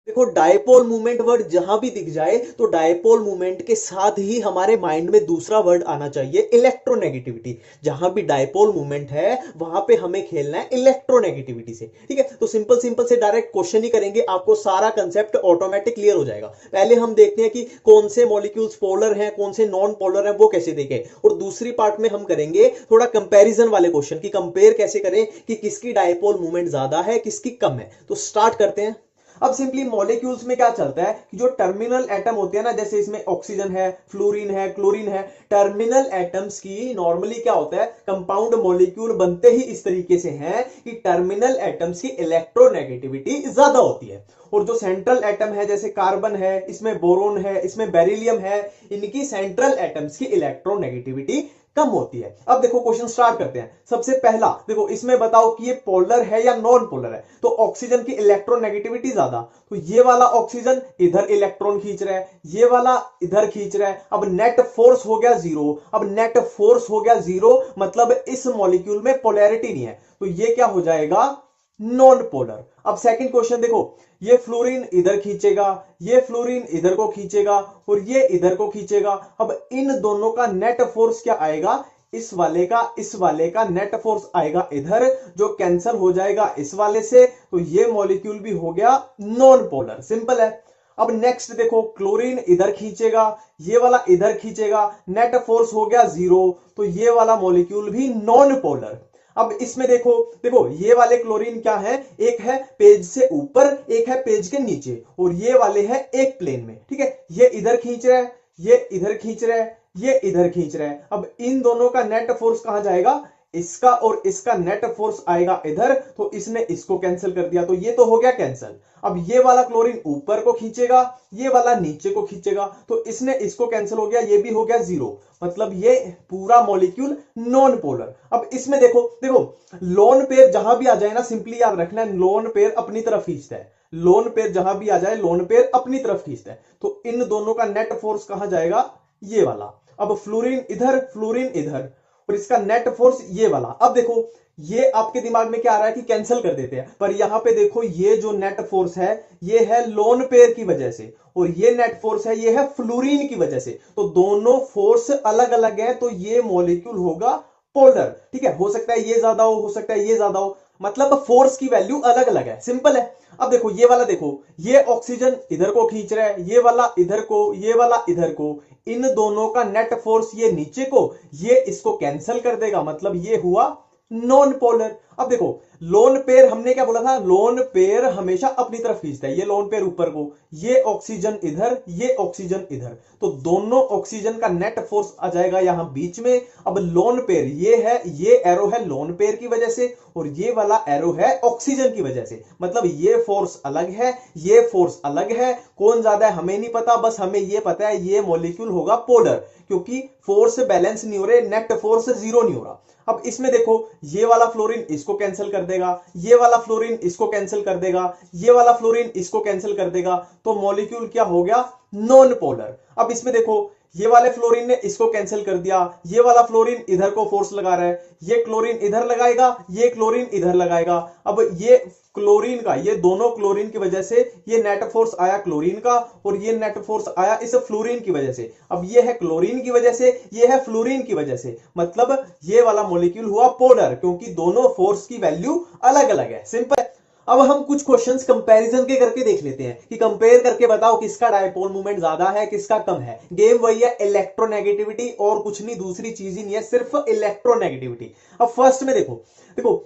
देखो डायपोल मूवमेंट वर्ड जहां भी दिख जाए तो डायपोल मूवमेंट के साथ ही हमारे माइंड में दूसरा वर्ड आना चाहिए, इलेक्ट्रोनेगेटिविटी। जहां भी डायपोल मूवमेंट है वहां पे हमें खेलना है इलेक्ट्रोनेगेटिविटी से, ठीक है। तो सिंपल सिंपल से डायरेक्ट क्वेश्चन ही करेंगे, आपको सारा कंसेप्ट ऑटोमेटिक क्लियर हो जाएगा। पहले हम देखते हैं कि कौन से मॉलिक्यूल्स पोलर हैं, कौन से नॉन पोलर हैं, वो कैसे देखें, और दूसरी पार्ट में हम करेंगे थोड़ा कंपैरिजन वाले क्वेश्चन की, कंपेयर कैसे करें कि किसकी डायपोल मूवमेंट ज्यादा है, किसकी कम है। तो स्टार्ट करते हैं। अब सिंपली मॉलिक्यूल्स में क्या चलता है कि जो टर्मिनल एटम होते हैं ना, जैसे इसमें ऑक्सीजन है, फ्लोरीन है, क्लोरीन है, टर्मिनल एटम्स की नॉर्मली क्या होता है, कंपाउंड मॉलिक्यूल बनते ही इस तरीके से हैं कि टर्मिनल एटम्स की इलेक्ट्रोनेगेटिविटी ज्यादा होती है, और जो सेंट्रल एटम है जैसे कार्बन है, इसमें बोरोन है, इसमें बेरिलियम है, इनकी सेंट्रल एटम्स की इलेक्ट्रोनेगेटिविटी कम होती है। अब देखो क्वेश्चन स्टार्ट करते हैं। सबसे पहला देखो, इसमें बताओ कि ये पोलर है या नॉन पोलर है, तो ऑक्सीजन की इलेक्ट्रोनेगेटिविटी ज्यादा, तो ये वाला ऑक्सीजन इधर इलेक्ट्रॉन खींच रहा है, ये वाला इधर खींच रहा है। अब नेट फोर्स हो गया 0, अब नेट फोर्स हो गया 0 मतलब इस मॉलिक्यूल में पोलैरिटी नहीं है, तो ये क्या हो जाएगा, नॉन पोलर। अब सेकंड क्वेश्चन देखो, ये फ्लोरीन इधर खींचेगा, ये फ्लोरीन इधर को खींचेगा, और ये इधर को खींचेगा। अब इन दोनों का नेट फोर्स क्या आएगा, इस वाले का नेट फोर्स आएगा इधर, जो कैंसिल हो जाएगा इस वाले से, तो ये मॉलिक्यूल भी हो गया नॉन पोलर। सिंपल है। अब नेक्स्ट देखो, क्लोरीन इधर खींचेगा, ये वाला इधर खींचेगा, नेट फोर्स हो गया 0, तो ये वाला मॉलिक्यूल भी नॉन पोलर। अब इसमें देखो देखो ये वाले क्लोरीन क्या है, एक है पेज से ऊपर, एक है पेज के नीचे, और ये वाले हैं एक प्लेन में, ठीक है। ये इधर खींच रहा है, ये इधर खींच रहा है, ये इधर खींच रहा है। अब इन दोनों का नेट फोर्स कहां जाएगा, इसका और इसका नेट फोर्स आएगा इधर, तो इसने इसको कैंसिल कर दिया, तो ये तो हो गया कैंसिल। अब ये वाला क्लोरीन ऊपर को खींचेगा, ये वाला नीचे को खींचेगा, तो इसने इसको कैंसिल हो गया, ये भी हो गया 0, मतलब ये पूरा मॉलिक्यूल नॉन पोलर। अब इसमें देखो देखो लोन पेयर जहां भी आ जाए ना, सिंपली याद रखना है, लोन पेयर अपनी तरफ खींचता है, लोन पेयर जहां भी आ जाए लोन पेयर अपनी तरफ खींचता है, तो इन दोनों का नेट फोर्स कहां जाएगा, ये वाला। अब फ्लोरीन इधर, फ्लोरीन इधर, और इसका नेट फोर्स ये वाला। अब देखो ये आपके दिमाग में क्या आ रहा है कि कैंसिल कर देते हैं, पर यहां पे देखो ये जो नेट फोर्स है ये है लोन पेयर की वजह से, और ये नेट फोर्स है ये है फ्लोरीन की वजह से। तो दोनों फोर्स अलग अलग है, तो ये मॉलिक्यूल होगा पोलर। ठीक है, हो सकता है ये ज्यादा हो सकता है ये ज्यादा हो, मतलब फोर्स की वैल्यू अलग अलग है, सिंपल है। अब देखो ये वाला, देखो ये ऑक्सीजन इधर को खींच रहा है, ये वाला इधर को, ये वाला इधर को, इन दोनों का नेट फोर्स ये नीचे को, ये इसको कैंसिल कर देगा, मतलब ये हुआ नॉन पोलर। अब देखो लोन पेयर हमने क्या बोला था, लोन पेयर हमेशा अपनी तरफ खींचता है, ये लोन पेयर ऊपर को, ये ऑक्सीजन इधर, ये ऑक्सीजन इधर, तो दोनों ऑक्सीजन का नेट फोर्स आ जाएगा यहां बीच में। अब लोन पेयर ये है, ये एरो है लोन पेयर की वजह से, और ये वाला एरो है ऑक्सीजन की वजह से, मतलब ये फोर्स अलग है, ये फोर्स अलग है, कौन ज्यादा है हमें नहीं पता, बस हमें ये पता है ये मॉलिक्यूल होगा पोलर, क्योंकि फोर्स बैलेंस नहीं हो रहे, नेट फोर्स जीरो नहीं हो रहा। अब इसमें देखो ये वाला फ्लोरीन इसको कैंसिल कर देगा, ये वाला फ्लोरीन इसको कैंसिल कर देगा, ये वाला फ्लोरीन इसको कैंसिल कर देगा, तो मॉलिक्यूल क्या हो गया, नॉन पोलर। अब इसमें देखो ये वाले फ्लोरीन ने इसको कैंसिल कर दिया, ये वाला फ्लोरीन इधर को फोर्स लगा रहा है, ये क्लोरीन इधर लगाएगा, ये क्लोरीन इधर लगाएगा। अब ये क्लोरीन का, ये दोनों क्लोरीन की वजह से ये नेट फोर्स आया क्लोरीन का, और ये नेट फोर्स आया इस फ्लोरीन की वजह से। अब ये है क्लोरीन की वजह से, ये है फ्लोरीन की वजह से, मतलब ये वाला मॉलिक्यूल हुआ पोलर, क्योंकि दोनों फोर्स की वैल्यू अलग अलग है, सिंपल। अब हम कुछ क्वेश्चंस कंपैरिजन के करके देख लेते हैं कि कंपेयर करके बताओ किसका डायपोल मूवमेंट ज्यादा है किसका कम है। गेम वही है, इलेक्ट्रोनेगेटिविटी, और कुछ नहीं, दूसरी चीज ही नहीं है, सिर्फ इलेक्ट्रोनेगेटिविटी। अब फर्स्ट में देखो, देखो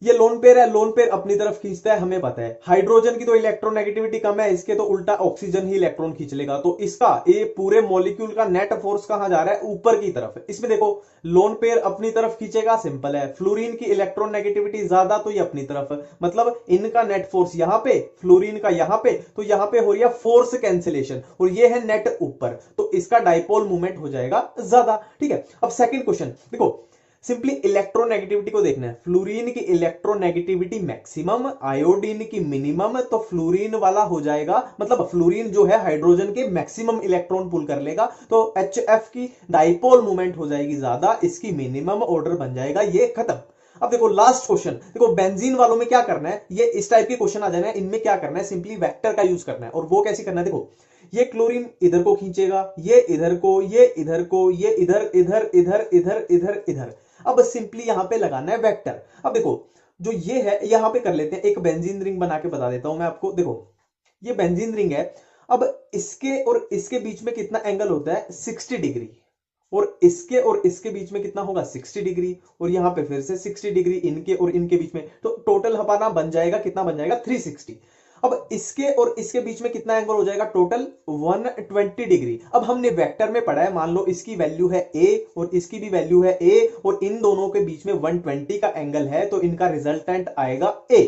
ये लोन पेयर है, लोन पेयर अपनी तरफ खींचता है हमें पता है, हाइड्रोजन की तो इलेक्ट्रोनेगेटिविटी कम है, इसके तो उल्टा ऑक्सीजन ही इलेक्ट्रॉन खींच लेगा, तो इसका ये पूरे मॉलिक्यूल का नेट फोर्स कहां जा रहा है, ऊपर की तरफ। इसमें देखो लोन पेयर अपनी तरफ खींचेगा, सिंपल है, फ्लोरीन की इलेक्ट्रोनेगेटिविटी ज्यादा, तो ये अपनी तरफ, मतलब इनका नेट फोर्स यहां पे, फ्लोरीन का यहां पे, तो यहां पे हो रही है फोर्स कैंसिलेशन, और ये है नेट ऊपर, तो इसका डाइपोल मूवमेंट हो जाएगा ज्यादा। ठीक है, अब सेकंड क्वेश्चन देखो, सिंपली इलेक्ट्रोनेगेटिविटी को देखना है, फ्लोरीन की इलेक्ट्रोनेगेटिविटी मैक्सिमम, आयोडीन की मिनिमम, तो फ्लोरीन वाला हो जाएगा, मतलब फ्लोरीन जो है हाइड्रोजन के मैक्सिमम इलेक्ट्रॉन पुल कर लेगा, तो HF की डाइपोल मूवमेंट हो जाएगी ज्यादा, इसकी मिनिमम, ऑर्डर बन जाएगा ये, खत्म। अब देखो लास्ट क्वेश्चन, देखो बेंजीन वालों में क्या करना है, ये इस टाइप के क्वेश्चन आ जाना है, इनमें क्या करना है, सिंपली वेक्टर का यूज करना है, और वो कैसे करना है, देखो ये क्लोरीन इधर को खींचेगा, ये इधर को, ये इधर को, ये इधर इधर इधर इधर इधर इधर। अब सिंपली यहां पे लगाना है वेक्टर। अब देखो जो ये है यहां पे कर लेते हैं, एक बेंजीन रिंग बना के बता देता हूं मैं आपको। देखो ये बेंजीन रिंग है, अब इसके और इसके बीच में कितना एंगल होता है, 60 डिग्री, और इसके बीच में कितना होगा, 60 डिग्री, और यहां पे फिर से 60 डिग्री इनके और इनके बीच में, तो टोटल हमारा बन जाएगा, कितना बन जाएगा, 360। अब इसके और इसके बीच में कितना एंगल हो जाएगा, टोटल 120 डिग्री। अब हमने वेक्टर में पढ़ा है, मान लो इसकी वैल्यू है a और इसकी भी वैल्यू है a, और इन दोनों के बीच में 120 का एंगल है, तो इनका रिजल्टेंट आएगा a।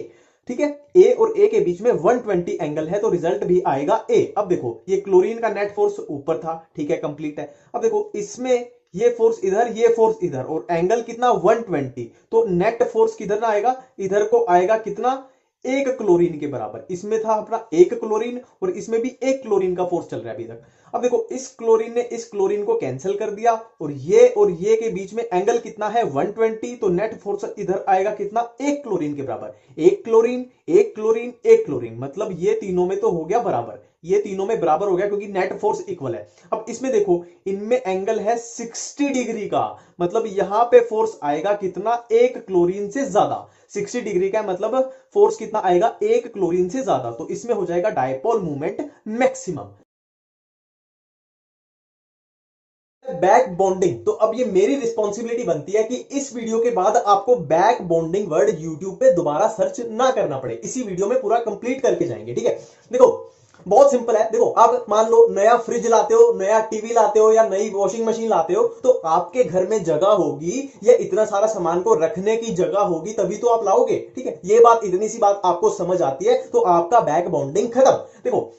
ठीक है, a और a के बीच में 120 एंगल है, तो रिजल्ट भी आएगा a। अब देखो ये क्लोरीन का नेट फोर्स ऊपर था, ठीक है, कंप्लीट है। अब देखो इसमें ये फोर्स इधर, ये फोर्स इधर, और एंगल कितना, 120, तो नेट फोर्स किधर ना आएगा, इधर को आएगा, कितना, एक क्लोरीन के बराबर। इसमें था अपना एक क्लोरीन, और इसमें भी एक क्लोरीन का फोर्स चल रहा है अभी तक। अब देखो इस क्लोरीन ने इस क्लोरीन को कैंसिल कर दिया, और ये के बीच में एंगल कितना है, 120, तो नेट फोर्स इधर आएगा कितना, एक क्लोरीन के बराबर। एक क्लोरीन, एक क्लोरीन, एक क्लोरीन, मतलब ये तीनों में तो हो गया बराबर, ये तीनों में बराबर हो गया, क्योंकि नेट फोर्स इक्वल है। अब इसमें देखो इनमें एंगल है 60 डिग्री का, मतलब यहां पे फोर्स आएगा कितना, एक क्लोरीन से ज्यादा। 60 डिग्री का मतलब फोर्स कितना आएगा, एक क्लोरीन से ज्यादा, तो इसमें हो जाएगा dipole movement maximum. Back bonding, तो अब ये मेरी रिस्पॉन्सिबिलिटी बनती है कि इस वीडियो के बाद आपको बैक बॉन्डिंग वर्ड यूट्यूब पे दोबारा सर्च ना करना पड़े, इसी वीडियो में पूरा कंप्लीट करके जाएंगे। ठीक है, देखो बहुत सिंपल है। देखो आप मान लो नया फ्रिज लाते हो, नया टीवी लाते हो, या नई वॉशिंग मशीन लाते हो, तो आपके घर में जगह होगी, या इतना सारा सामान को रखने की जगह होगी, तभी तो आप लाओगे। ठीक है, ये बात, इतनी सी बात आपको समझ आती है, तो आपका बैक बॉन्डिंग खत्म। देखो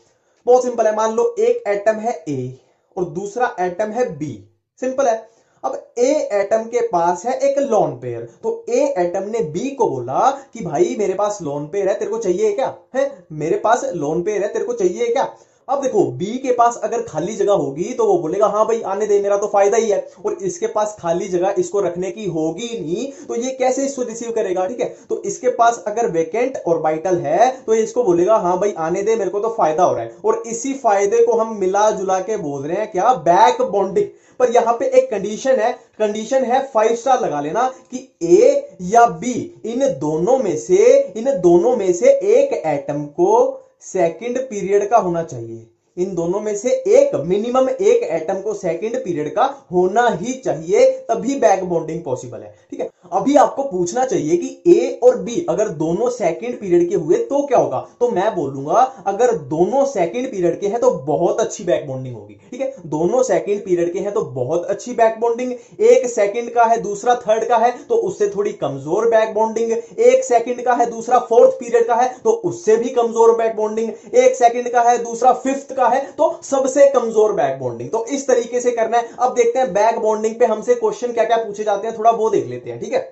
बहुत सिंपल है, मान लो एक एटम है ए और दूसरा एटम है बी, सिंपल है। अब ए एटम के पास है एक लोन पेयर, तो ए एटम ने बी को बोला कि भाई मेरे पास लोन पेयर है, तेरे को चाहिए क्या, है मेरे पास लोन पेयर है, तेरे को चाहिए क्या। अब देखो बी के पास अगर खाली जगह होगी तो वो बोलेगा हाँ भाई आने दे, मेरा तो फायदा ही है, और इसके पास खाली जगह इसको रखने की होगी नहीं, तो ये कैसे इसको रिसीव करेगा? ठीक है, तो इसके पास अगर वेकेंट ऑर्बिटल है तो ये इसको बोलेगा हाँ भाई आने दे, मेरे को तो फायदा हो रहा है, और इसी फायदे को हम मिला जुला के बोल रहे हैं क्या? Back bonding. पर यहां पे एक कंडीशन है 5 स्टार लगा लेना कि ए या बी इन दोनों में से एक एटम को सेकंड पीरियड का होना चाहिए। इन दोनों में से एक, मिनिमम एक एटम को सेकंड पीरियड का होना ही चाहिए, तभी बैक बॉन्डिंग पॉसिबल है। ठीक है, अभी आपको पूछना चाहिए कि ए और बी अगर दोनों सेकंड पीरियड के हुए तो क्या होगा? तो मैं बोलूंगा अगर दोनों सेकंड पीरियड के हैं तो बहुत अच्छी बैक बॉन्डिंग होगी। ठीक है, दोनों सेकंड पीरियड के हैं तो बहुत अच्छी बैक बॉन्डिंग। एक सेकंड का है दूसरा थर्ड का है तो उससे थोड़ी कमजोर बैक बॉन्डिंग। एक सेकंड का है दूसरा फोर्थ पीरियड का है तो उससे भी कमजोर बैक बॉन्डिंग। एक सेकंड का है दूसरा फिफ्थ का है तो सबसे कमजोर बैक बॉन्डिंग। तो इस तरीके से करना है। अब देखते हैं बैक बॉन्डिंग पे हमसे क्वेश्चन क्या क्या पूछे जाते हैं, थोड़ा वो देख लेते हैं। ठीक है,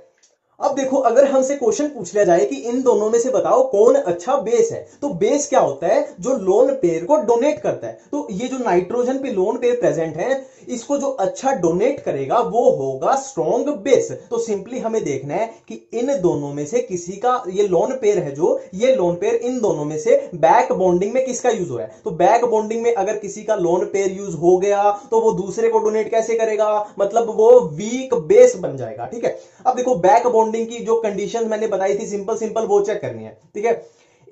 अब देखो अगर हमसे क्वेश्चन पूछ लिया जाए कि इन दोनों में से बताओ कौन अच्छा बेस है, तो बेस क्या होता है? जो लोन पेयर को डोनेट करता है। तो ये जो नाइट्रोजन पे लोन पेयर प्रेजेंट है, इसको जो अच्छा डोनेट करेगा वो होगा स्ट्रॉन्ग बेस। तो सिंपली हमें देखना है कि इन दोनों में से किसी का, ये लोन पेयर है जो, ये लोन पेयर इन दोनों में से बैक बॉन्डिंग में किसका यूज हो रहा है? तो बैक बॉन्डिंग में अगर किसी का लोन पेयर यूज हो गया तो वो दूसरे को डोनेट कैसे करेगा? मतलब वो वीक बेस बन जाएगा। ठीक है, अब देखो बैक बॉन्डिंग की जो कंडीशन मैंने बताई थी सिंपल वो चेक करनी है। ठीक है,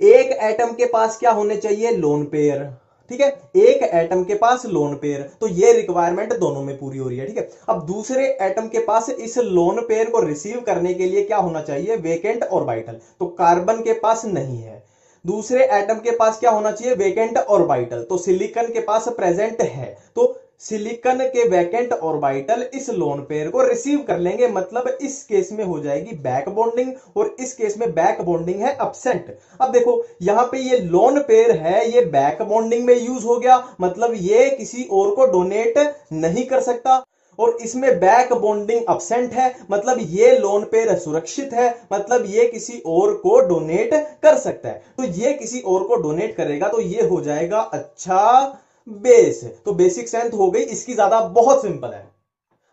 एक एटम के पास क्या होने चाहिए? Lone pair. ठीक है, एक एटम के पास लोन पेयर, तो ये रिक्वायरमेंट दोनों में पूरी हो रही है। ठीक है, अब दूसरे एटम के पास इस लोन पेयर को रिसीव करने के लिए क्या होना चाहिए? Vacant orbital. तो कार्बन के पास नहीं है। दूसरे एटम के पास क्या होना चाहिए? Vacant orbital. तो सिलिकॉन के पास प्रेजेंट है, तो सिलिकॉन के वैकेंट ऑर्बिटल इस लोन पेयर को रिसीव कर लेंगे। मतलब इस केस में हो जाएगी बैक बॉन्डिंग, और इस केस में बैक बॉन्डिंग है एब्सेंट। अब देखो यहां पे ये लोन पेयर है, ये बैक बॉन्डिंग में यूज हो गया, मतलब ये किसी और को डोनेट नहीं कर सकता, और इसमें बैक बॉन्डिंग एब्सेंट है, मतलब ये लोन पेयर सुरक्षित है, मतलब ये किसी और को डोनेट कर सकता है। तो ये किसी और को डोनेट करेगा तो ये हो जाएगा अच्छा बेस। तो बेसिक स्ट्रेंथ हो गई इसकी ज्यादा, बहुत सिंपल है।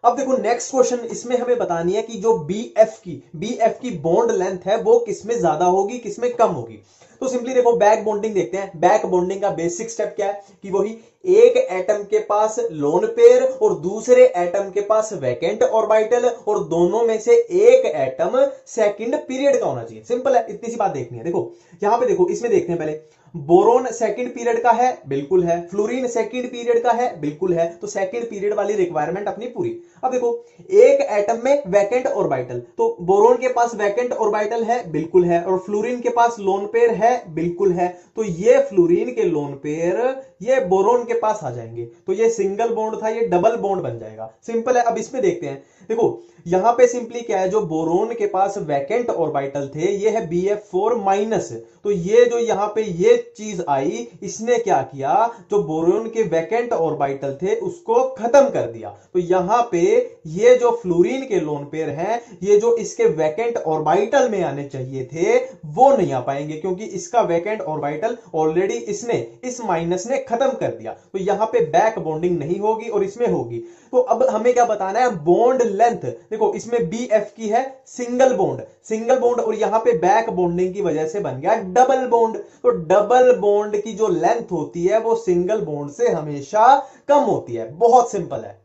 अब देखो नेक्स्ट क्वेश्चन, इसमें हमें बतानी है कि जो बी एफ की बॉन्ड लेंथ है वो किसमें ज्यादा होगी, किसमें कम होगी। तो सिंपली देखो बैक बॉन्डिंग देखते हैं। बैक बॉन्डिंग का बेसिक स्टेप क्या है कि वही एक एटम के पास लोन पेयर और दूसरे एटम के पास वैकेंट ऑर्बिटल, और दोनों में से एक एटम सेकंड पीरियड का होना चाहिए। सिंपल है, इतनी सी बात देखनी है। देखो यहां पे देखो, इसमें देखते हैं पहले, बोरोन सेकंड पीरियड का है, बिल्कुल है। फ्लोरीन सेकंड पीरियड का है, बिल्कुल है। तो सेकंड पीरियड वाली रिक्वायरमेंट अपनी पूरी। अब देखो एक एटम में वैकेंट ऑर्बिटल, तो बोरोन के पास वैकेंट ऑर्बिटल है, बिल्कुल है, और फ्लोरीन के पास लोन पेयर है, बिल्कुल है। तो ये फ्लोरीन के लोन पेयर ये बोरोन के पास आ जाएंगे, तो ये सिंगल बॉन्ड था, ये डबल बॉन्ड बन जाएगा। सिंपल है। अब इसमें देखते हैं, देखो यहां पे सिंपली क्या है, जो बोरोन के पास वैकेंट ऑर्बिटल थे ये है BF4 माइनस। तो ये जो यहां पे ये चीज आई, इसने क्या किया, जो बोरोन के वैकेंट ऑर्बिटल थे उसको खत्म कर दिया। तो यहां पे ये जो फ्लोरीन के लोन पेयर हैं, ये जो इसके वैकेंट ऑर्बिटल में आने चाहिए थे वो नहीं आ पाएंगे, क्योंकि इसका वैकेंट ऑर्बिटल ऑलरेडी इसने, इस माइनस ने खत्म कर दिया। तो यहां पे बैक बॉन्डिंग नहीं होगी और इसमें होगी। तो अब हमें क्या बताना है? Bond length. देखो इसमें BF की है सिंगल बॉन्ड, और यहां पे बैक बॉन्डिंग की वजह से बन गया डबल बॉन्ड। तो डबल बॉन्ड की जो लेंथ होती है वो सिंगल बॉन्ड से हमेशा कम होती है। बहुत सिंपल है।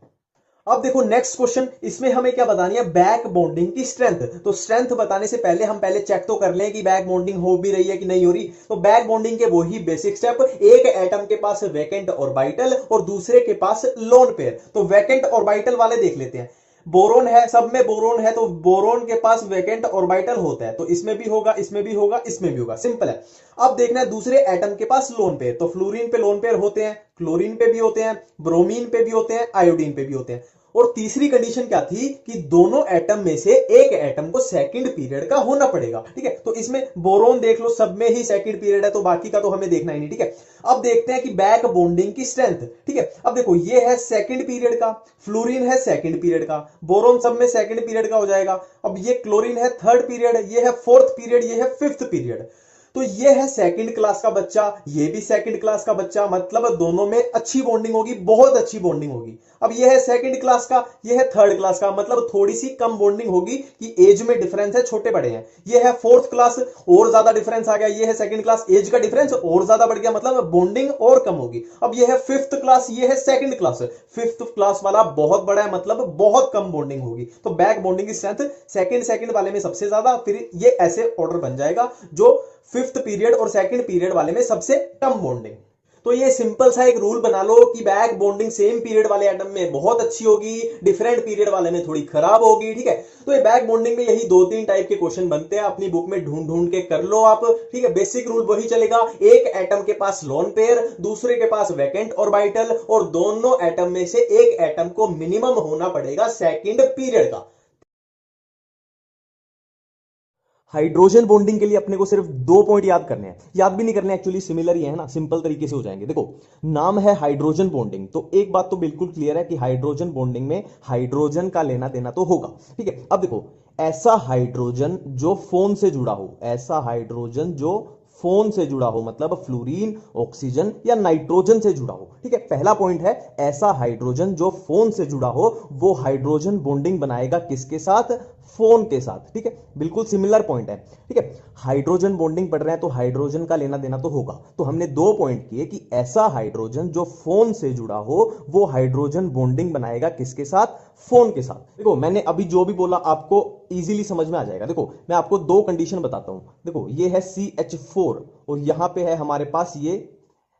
अब देखो नेक्स्ट क्वेश्चन, इसमें हमें क्या बतानी है? बैक बॉन्डिंग की स्ट्रेंथ। तो स्ट्रेंथ बताने से पहले हम चेक तो कर लें कि बैक बॉन्डिंग हो भी रही है कि नहीं हो रही। तो बैक बॉन्डिंग के वही बेसिक स्टेप, एक एटम के पास वैकेंट ऑर्बिटल और दूसरे के पास लोन पेयर। तो वैकेंट ऑर्बिटल वाले देख लेते हैं। बोरोन है, सब में बोरोन है, तो बोरोन के पास वैकेंट ऑर्बिटल होता है, तो इसमें भी होगा, इसमें भी होगा, इसमें भी होगा। सिंपल है। अब देखना है दूसरे एटम के पास लोन पेयर। तो फ्लोरीन पे लोन पेयर होते हैं, क्लोरीन पे भी होते हैं, ब्रोमीन पे भी होते हैं, आयोडीन पे भी होते हैं। और तीसरी कंडीशन क्या थी कि दोनों एटम में से एक एटम को सेकंड पीरियड का होना पड़ेगा। ठीक है, तो इसमें बोरोन देख लो, सब में ही सेकंड पीरियड है, तो बाकी का तो हमें देखना ही नहीं। ठीक है, अब देखते हैं कि बैक बॉन्डिंग की स्ट्रेंथ। ठीक है, अब देखो ये है सेकंड पीरियड का, फ्लोरीन है सेकंड पीरियड का, बोरोन सब में सेकंड पीरियड का हो जाएगा। अब ये क्लोरीन है थर्ड पीरियड, ये है फोर्थ पीरियड, ये है फिफ्थ पीरियड। तो ये है सेकंड क्लास का बच्चा, ये भी सेकंड क्लास का बच्चा, मतलब दोनों में अच्छी बॉन्डिंग होगी, बहुत अच्छी बॉन्डिंग होगी। अब ये है सेकंड क्लास का, ये है थर्ड क्लास का, मतलब थोड़ी सी कम बॉन्डिंग होगी कि एज में डिफरेंस है, छोटे बड़े हैं। ये है फोर्थ क्लास, और ज्यादा डिफरेंस आ गया। ये है सेकंड क्लास, एज का डिफरेंस और ज्यादा बढ़ गया, मतलब बॉन्डिंग और कम होगी। अब ये है फिफ्थ क्लास, ये है सेकंड क्लास, फिफ्थ क्लास वाला बहुत बड़ा है, मतलब बहुत कम बॉन्डिंग होगी। तो बैक बॉन्डिंग की स्ट्रेंथ सेकंड वाले में सबसे ज्यादा, फिर ये ऐसे ऑर्डर बन जाएगा जो फिफ्थ पीरियड और सेकंड पीरियड वाले में सबसे कम बॉन्डिंग। तो ये सिंपल सा एक रूल बना लो कि बैक बॉन्डिंग सेम पीरियड वाले एटम में बहुत अच्छी होगी, डिफरेंट पीरियड वाले में थोड़ी खराब होगी, ठीक है। तो ये बैक बॉन्डिंग में यही 2-3 टाइप के क्वेश्चन बनते हैं, अपनी बुक में ढूंढ ढूंढ के कर लो आप, ठीक है। बेसिक रूल वही चलेगा, एक एटम के पास लोन पेयर, दूसरे के पास वैकेंट ऑर्बिटल, और दोनों एटम में से एक एटम को मिनिमम होना पड़ेगा सेकंड पीरियड का। हाइड्रोजन बॉन्डिंग के लिए अपने को सिर्फ 2 पॉइंट याद करने हैं, याद भी नहीं करने, एक्चुअली सिमिलर ही है ना, सिंपल तरीके से हो जाएंगे। देखो, नाम है हाइड्रोजन बॉन्डिंग, तो एक बात तो बिल्कुल क्लियर है कि हाइड्रोजन बॉन्डिंग में हाइड्रोजन का लेना देना तो होगा, ठीक है। अब देखो, ऐसा हाइड्रोजन जो फोन से जुड़ा हो, ऐसा हाइड्रोजन जो फोन से जुड़ा हो, मतलब फ्लोरीन, ऑक्सीजन या नाइट्रोजन से जुड़ा हो, ठीक है। पहला पॉइंट है, ऐसा हाइड्रोजन जो फोन से जुड़ा हो, वो हाइड्रोजन बॉन्डिंग बनाएगा किसके साथ? फोन के साथ, ठीक है। बिल्कुल सिमिलर पॉइंट है, ठीक है। हाइड्रोजन बॉन्डिंग पढ़ रहे हैं तो हाइड्रोजन का लेना देना तो होगा। तो हमने 2 पॉइंट किए कि ऐसा हाइड्रोजन जो फोन से जुड़ा हो, वो हाइड्रोजन बॉन्डिंग बनाएगा किसके साथ? फोन के साथ। देखो, मैंने अभी जो भी बोला आपको इजीली समझ में आ जाएगा। देखो, मैं आपको 2 कंडीशन बताता हूं। देखो, ये है CH4 और यहां पे है हमारे पास ये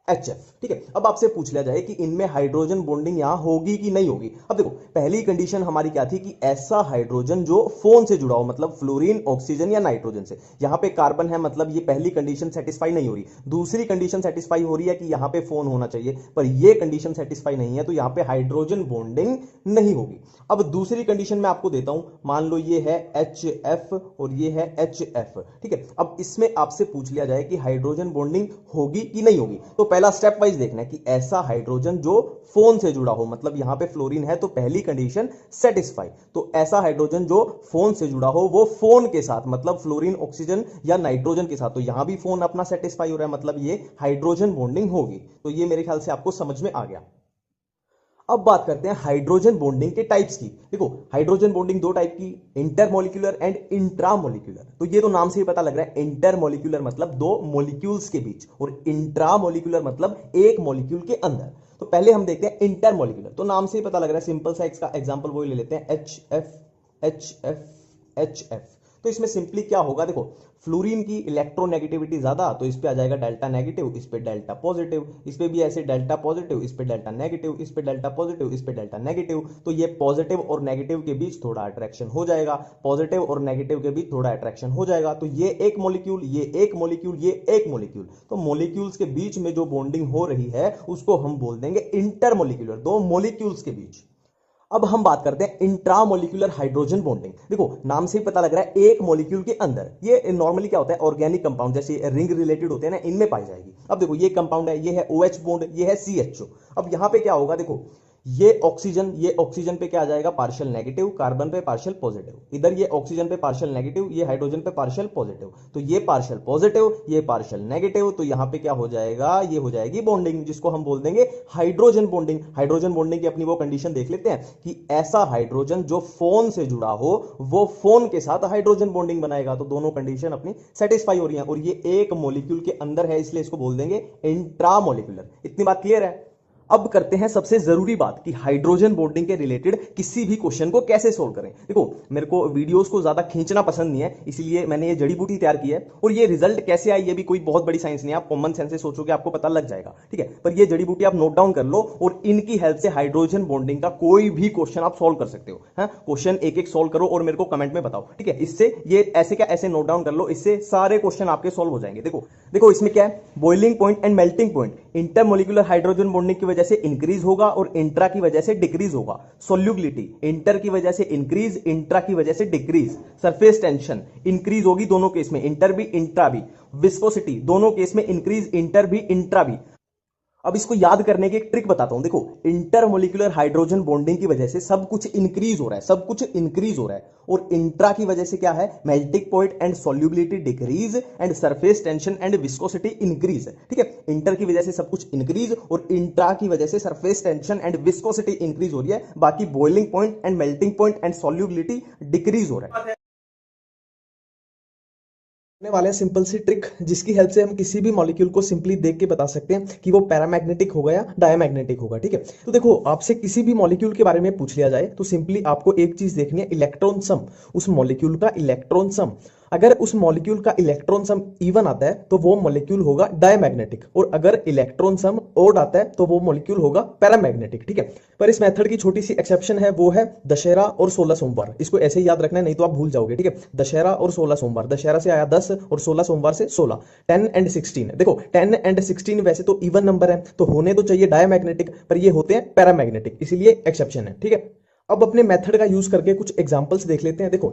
HF, ठीक है। अब आपसे पूछ लिया जाए कि इनमें हाइड्रोजन बॉन्डिंग यहां होगी कि नहीं होगी। अब देखो, पहली कंडीशन हमारी क्या थी कि ऐसा हाइड्रोजन जो फोन से जुड़ा हो, मतलब फ्लोरीन, ऑक्सीजन या नाइट्रोजन से। यहां पे कार्बन है, मतलब ये पहली कंडीशन सेटिस्फाई नहीं हो रही। दूसरी कंडीशन सेटिस्फाई हो रही है कि यहां पे फोन होना चाहिए, पर ये कंडीशन सेटिस्फाई नहीं है, तो यहां पे हाइड्रोजन बॉन्डिंग नहीं होगी। अब दूसरी कंडीशन मैं आपको देता हूं, मान लो ये है HF और ये है HF, ठीक है। अब इसमें आपसे पूछ लिया जाए कि हाइड्रोजन बॉन्डिंग होगी कि नहीं होगी, तो पहला स्टेप वाइज देखना है कि ऐसा हाइड्रोजन जो फोन से जुड़ा हो, मतलब यहां पे फ्लोरीन है तो पहली कंडीशन सेटिस्फाई। तो ऐसा हाइड्रोजन जो फोन से जुड़ा हो, वो फोन के साथ, मतलब फ्लोरीन, ऑक्सीजन या नाइट्रोजन के साथ, तो यहां भी फोन अपना सेटिस्फाई हो रहा है, मतलब ये हाइड्रोजन बॉन्डिंग होगी। तो ये मेरे ख्याल से आपको समझ में आ गया। अब बात करते हैं हाइड्रोजन बॉन्डिंग के टाइप्स की। देखो, हाइड्रोजन बॉन्डिंग 2 टाइप की, इंटरमोलिक्यूलर एंड इंट्रामोलिक्यूलर। तो ये तो नाम से ही पता लग रहा है, इंटरमोलिक्यूलर मतलब 2 मॉलिक्यूल्स के बीच, और इंट्रामोलिक्यूलर मतलब एक मॉलिक्यूल के अंदर। तो पहले हम देखते हैं इंटरमोलिक्यूलर। तो नाम से ही पता लग रहा है, सिंपल सा इसका एग्जांपल वही ले लेते हैं, HF HF HF। तो इसमें सिंपली क्या होगा, देखो, फ्लोरीन की इलेक्ट्रोनेगेटिविटी ज्यादा, तो इस पे आ जाएगा डेल्टा नेगेटिव, इस पे डेल्टा पॉजिटिव, इस पे भी ऐसे डेल्टा पॉजिटिव, इस पे डेल्टा नेगेटिव, इस पे डेल्टा पॉजिटिव, इस पे डेल्टा नेगेटिव। तो ये पॉजिटिव और नेगेटिव के बीच थोड़ा अट्रैक्शन हो जाएगा, पॉजिटिव और नेगेटिव के बीच थोड़ा अट्रैक्शन हो जाएगा। तो ये एक मॉलिक्यूल, ये एक मॉलिक्यूल, ये एक मॉलिक्यूल, तो मॉलिक्यूल्स के बीच में जो बॉन्डिंग हो रही है उसको हम बोल देंगे इंटरमॉलिक्यूलर, 2 मॉलिक्यूल्स के बीच। अब हम बात करते हैं इंट्रामोलिक्यूलर हाइड्रोजन बॉन्डिंग। देखो, नाम से ही पता लग रहा है एक मॉलिक्यूल के अंदर। ये नॉर्मली क्या होता है, ऑर्गेनिक कंपाउंड जैसे रिंग रिलेटेड होते हैं ना, इनमें पाई जाएगी। अब देखो, ये कंपाउंड है, ये है OH बॉन्ड, ये है CHO। अब यहां पे क्या होगा, देखो, ये ऑक्सीजन पे क्या आ जाएगा, पार्शियल नेगेटिव, कार्बन पे पार्शियल पॉजिटिव, इधर ये ऑक्सीजन पे पार्शियल नेगेटिव, ये हाइड्रोजन पे पार्शियल पॉजिटिव, तो ये पार्शियल पॉजिटिव, ये पार्शियल नेगेटिव, तो यहां पे क्या हो जाएगा, ये हो जाएगी बॉन्डिंग, जिसको हम बोल देंगे हाइड्रोजन बॉन्डिंग। हाइड्रोजन बॉन्डिंग की अपनी वो कंडीशन देख लेते हैं कि ऐसा हाइड्रोजन जो फोन से जुड़ा हो, वो फोन के साथ हाइड्रोजन बॉन्डिंग बनाएगा। तो दोनों कंडीशन अपनी सेटिस्फाई हो रही है, और ये एक मॉलिक्यूल के अंदर है, इसलिए इसको बोल देंगे इंट्रामोलिक्यूलर। इतनी बात क्लियर है। अब करते हैं सबसे जरूरी बात कि हाइड्रोजन बॉन्डिंग के रिलेटेड किसी भी क्वेश्चन को कैसे सोल्व करें। देखो, मेरे को वीडियोस को ज्यादा खींचना पसंद नहीं है, इसीलिए मैंने ये जड़ी बूटी तैयार की है, और ये रिजल्ट कैसे आई ये भी कोई बहुत बड़ी साइंस नहीं है, आप कॉमन सेंस से सोचोगे आपको पता लग जाएगा, ठीक है। पर ये जड़ी बूटी आप नोट डाउन कर लो, और इनकी हेल्प से हाइड्रोजन बॉन्डिंग का कोई भी क्वेश्चन आप सोल्व कर सकते हो। क्वेश्चन एक एक सोल्व करो और मेरे को कमेंट में बताओ, ठीक है। इससे ये ऐसे क्या ऐसे नोट डाउन कर लो, इससे सारे क्वेश्चन आपके सोल्व हो जाएंगे। देखो देखो इसमें क्या है, boiling point and melting point intermolecular hydrogen bonding की वजह से इंक्रीज होगा और इंट्रा की वजह से डिक्रीज होगा। सोल्यूबिलिटी इंटर की वजह से इंक्रीज, इंट्रा की वजह से डिक्रीज। सरफेस टेंशन इंक्रीज होगी दोनों केस में, इंटर भी इंट्रा भी। विस्कोसिटी दोनों केस में इंक्रीज, इंटर भी इंट्रा भी। अब इसको याद करने की एक ट्रिक बताता हूं। देखो, इंटरमोलिकुलर हाइड्रोजन बॉन्डिंग की वजह से सब कुछ इंक्रीज हो रहा है, सब कुछ इंक्रीज हो रहा है। और इंट्रा की वजह से क्या है, melting point and solubility decrease and surface tension and viscosity increase. ठीक है, इंटर की वजह से सब कुछ इंक्रीज और इंट्रा की वजह से surface tension and viscosity increase हो रही है, बाकी boiling point and melting point and solubility decrease हो रहा है। वाले सिंपल सी ट्रिक जिसकी हेल्प से हम किसी भी मॉलिक्यूल को सिंपली देख के बता सकते हैं कि वो पैरामैग्नेटिक होगा या डायमैग्नेटिक होगा। ठीक है, तो देखो, आपसे किसी भी मॉलिक्यूल के बारे में पूछ लिया जाए तो सिंपली आपको एक चीज देखनी है, इलेक्ट्रॉन सम, उस मॉलिक्यूल का इलेक्ट्रॉन सम। अगर उस मॉलिक्यूल का इलेक्ट्रॉन सम इवन आता है तो वो मॉलिक्यूल होगा डायमैग्नेटिक, और अगर इलेक्ट्रॉन सम ओड आता है तो वो मॉलिक्यूल होगा पैरामैग्नेटिक। ठीक है, पर इस मेथड की छोटी सी एक्सेप्शन है, वो है दशहरा और 16 सोमवार। इसको ऐसे ही याद रखना है, नहीं तो आप भूल जाओगे। ठीक है, दशहरा और 16 सोमवार, दशहरा से आया 10 और 16 सोमवार से 16, 10 एंड 16। देखो, 10 एंड 16 वैसे तो इवन नंबर है तो होने तो चाहिए डायमैग्नेटिक, पर ये होते हैं पैरामैग्नेटिक, इसीलिए एक्सेप्शन है। ठीक है, अब अपने मेथड का यूज करके कुछ एग्जांपल्स देख लेते हैं। देखो,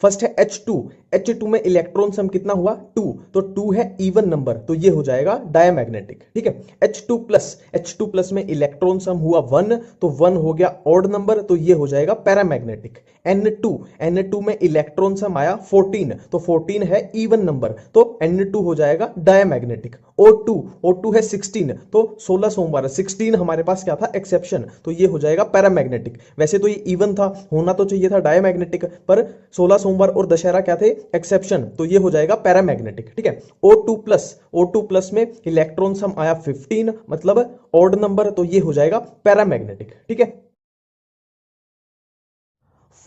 फर्स्ट है H2। H2 में इलेक्ट्रॉन सम कितना हुआ, 2, तो 2 है इवन नंबर, तो ये हो जाएगा डायमैग्नेटिक। ठीक है, H2 प्लस में इलेक्ट्रॉन सम हुआ 1, तो 1 हो गया ऑड नंबर, तो ये हो जाएगा पैरामैग्नेटिक। N2 में इलेक्ट्रॉन सम आया 14, तो 14 है इवन नंबर, तो N2 हो जाएगा डायमैग्नेटिक। O2 है 16, तो 16 सोमवार, 16 हमारे पास क्या था, एक्सेप्शन, तो ये हो जाएगा पैरामैग्नेटिक। वैसे तो ये इवन था, होना तो चाहिए था डायमैग्नेटिक, पर 16 सोमवार और दशहरा क्या थे, एक्सेप्शन, तो ये हो जाएगा पैरामैग्नेटिक। ठीक है, O2 प्लस में इलेक्ट्रॉन सम आया 15, मतलब ऑड नंबर, तो ये हो जाएगा पैरामैग्नेटिक। ठीक है,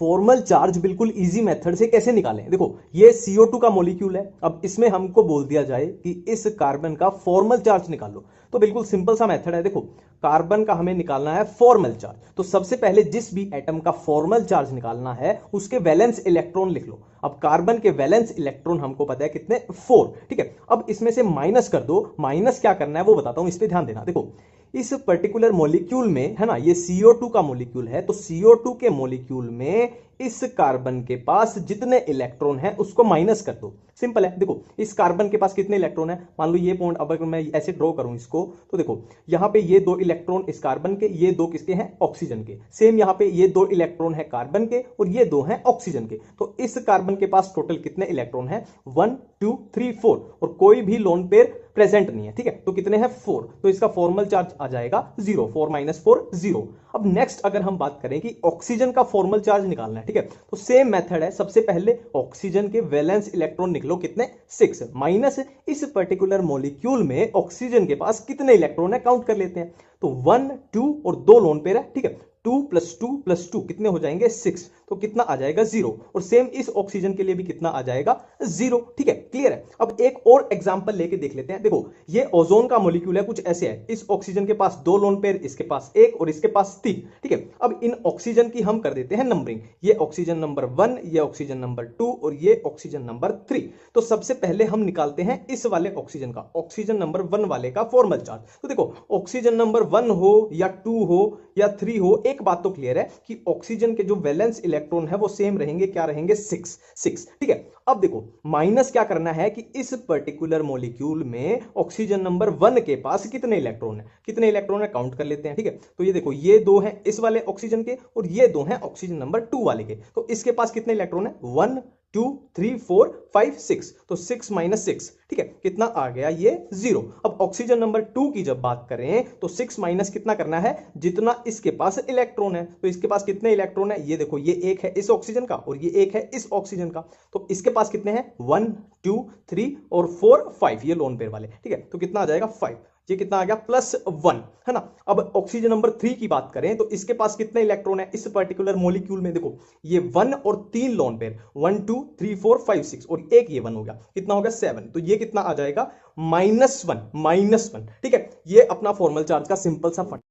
फॉर्मल चार्ज बिल्कुल इजी मेथड से कैसे निकालें। देखो, ये CO2 का मॉलिक्यूल है, अब इसमें हमको बोल दिया जाए कि इस कार्बन का फॉर्मल चार्ज निकालो, तो बिल्कुल सिंपल सा मेथड है। देखो, कार्बन का हमें निकालना है फॉर्मल चार्ज, तो सबसे पहले जिस भी एटम का फॉर्मल चार्ज निकालना है उसके वैलेंस इलेक्ट्रॉन लिख लो। अब कार्बन के वैलेंस इलेक्ट्रॉन हमको पता है कितने, 4। ठीक है, अब इसमें से माइनस कर दो, माइनस क्या करना है वो बताता हूं, इस पे ध्यान देना। देखो, इस पर्टिकुलर मॉलिक्यूल में है ना, ये CO2 का मॉलिक्यूल है, तो CO2 के मॉलिक्यूल में इस कार्बन के पास जितने इलेक्ट्रॉन हैं उसको माइनस कर दो। सिंपल है। देखो, इस कार्बन के पास कितने इलेक्ट्रॉन है, मान लो ये पॉइंट, अब अगर मैं ऐसे ड्रॉ करूं इसको, तो देखो यहां पे ये 2 इलेक्ट्रॉन इस कार्बन के, ये 2 किसके हैं, ऑक्सीजन के। सेम यहां पे ये 2 इलेक्ट्रॉन है कार्बन के और ये 2 हैं ऑक्सीजन के। तो इस कार्बन के पास टोटल कितने इलेक्ट्रॉन है, 1 2 3 4, और कोई भी लोन पेयर प्रेजेंट नहीं है। ठीक है, तो कितने हैं, 4, तो इसका फॉर्मल चार्ज आ जाएगा 0, 4 - 4 0। अब नेक्स्ट अगर हम बात करें कि ऑक्सीजन का फॉर्मल चार्ज निकालना है, ठीक है, तो सेम मेथड है। सबसे पहले ऑक्सीजन के वैलेंस इलेक्ट्रॉन निकलो, कितने, 6, माइनस इस पर्टिकुलर मॉलिक्यूल में ऑक्सीजन के पास कितने इलेक्ट्रॉन है काउंट कर लेते हैं, तो 1 2 और 2 लोन पेयर है। ठीक है, 2 + 2 कितने हो जाएंगे, 6, तो कितना आ जाएगा, 0। और सेम इस ऑक्सीजन के लिए भी कितना आ जाएगा, 0। ठीक है, क्लियर है। अब एक और एग्जांपल लेके देख लेते हैं। देखो, ये ओजोन का मॉलिक्यूल है, कुछ ऐसे है, इस ऑक्सीजन के पास 2 लोन पेयर, इसके पास 1 और इसके पास 3। ठीक है, अब इन ऑक्सीजन की हम कर देते हैं नंबरिंग, ये ऑक्सीजन नंबर 1, ये ऑक्सीजन नंबर 2 और ये ऑक्सीजन नंबर 3। तो सबसे पहले हम निकालते हैं इस वाले ऑक्सीजन का, ऑक्सीजन नंबर 1 वाले का फॉर्मल चार्ज। तो देखो, ऑक्सीजन नंबर 1 हो या 2 हो या 3 हो, एक बात तो क्लियर है कि ऑक्सीजन के जो वैलेंस इलेक्ट्रॉन है वो सेम रहेंगे, क्या रहेंगे, 6। ठीक है, अब देखो माइनस क्या करना है कि इस पर्टिकुलर मॉलिक्यूल में ऑक्सीजन नंबर 1 के पास कितने इलेक्ट्रॉन है, कितने इलेक्ट्रॉन है काउंट कर लेते हैं। ठीक है, तो ये देखो, ये 2 हैं इस वाले ऑक्सीजन के और ये 2 हैं ऑक्सीजन नंबर 2 वाले के, तो इसके पास कितने इलेक्ट्रॉन है, 1 2 3 4 5 6, तो 6 - 6, ठीक है, कितना आ गया, ये 0। अब ऑक्सीजन नंबर 2 की जब बात करें तो 6 माइनस कितना करना है, जितना इसके पास इलेक्ट्रॉन है, तो इसके पास कितने इलेक्ट्रॉन है, ये देखो, ये 1 है इस ऑक्सीजन का और ये 1 है इस ऑक्सीजन का, तो इसके पास कितने हैं, 1 2 3 और 4 5, ये लोन पेयर वाले। ठीक है, तो कितना आ जाएगा, 5, ये कितना आ गया, +1, है ना। अब ऑक्सीजन नंबर 3 की बात करें तो इसके पास कितने इलेक्ट्रॉन है इस पर्टिकुलर मॉलिक्यूल में, देखो ये 1 और 3 लोन पेयर, 1 2 3 4 5 6 और एक ये 1 हो गया, कितना हो गया, 7, तो ये कितना आ जाएगा, -1। ठीक है, ये अपना फॉर्मल चार्ज का सिंपल सा फंड।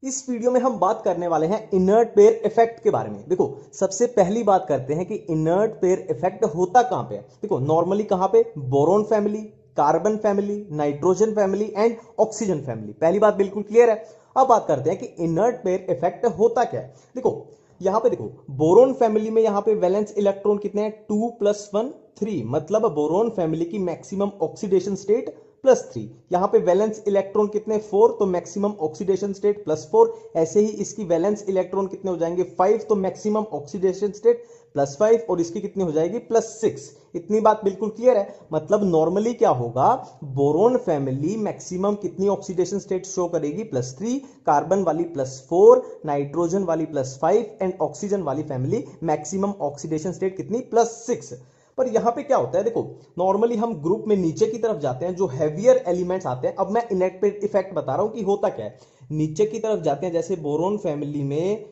इस वीडियो में हम बात करने वाले हैं इनर्ट पेयर इफेक्ट के बारे में। देखो, सबसे पहली बात करते हैं कि इनर्ट पेयर इफेक्ट होता कहां पे है। देखो, नॉर्मली कहां पे, boron family, carbon family, nitrogen family and oxygen family. पहली बात बिल्कुल क्लियर है। अब बात करते हैं कि इनर्ट पेयर इफेक्ट होता क्या है। देखो, यहां पे देखो, बोरोन फैमिली में यहां पे वैलेंस इलेक्ट्रॉन कितने हैं, 2 + 1 3, मतलब बोरोन फैमिली की मैक्सिमम ऑक्सीडेशन स्टेट +3। यहां पे वैलेंस इलेक्ट्रॉन कितने 4, तो मैक्सिमम ऑक्सीडेशन स्टेट +4। ऐसे ही इसकी वैलेंस इलेक्ट्रॉन कितने हो जाएंगे 5, तो मैक्सिमम ऑक्सीडेशन स्टेट +5, और इसकी कितनी हो जाएगी +6। इतनी बात बिल्कुल क्लियर है। मतलब नॉर्मली क्या होगा, बोरोन फैमिली मैक्सिमम कितनी ऑक्सीडेशन स्टेट शो करेगी +3, कार्बन वाली +4, नाइट्रोजन वाली +5 एंड ऑक्सीजन वाली फैमिली मैक्सिमम ऑक्सीडेशन स्टेट कितनी +6। पर यहां पे क्या होता है, देखो नॉर्मली हम ग्रुप में नीचे की तरफ जाते हैं, जो हैवियर एलिमेंट्स आते हैं। अब मैं इनेक्ट इफेक्ट बता रहा हूं कि होता क्या है। नीचे की तरफ जाते हैं, जैसे बोरोन फैमिली में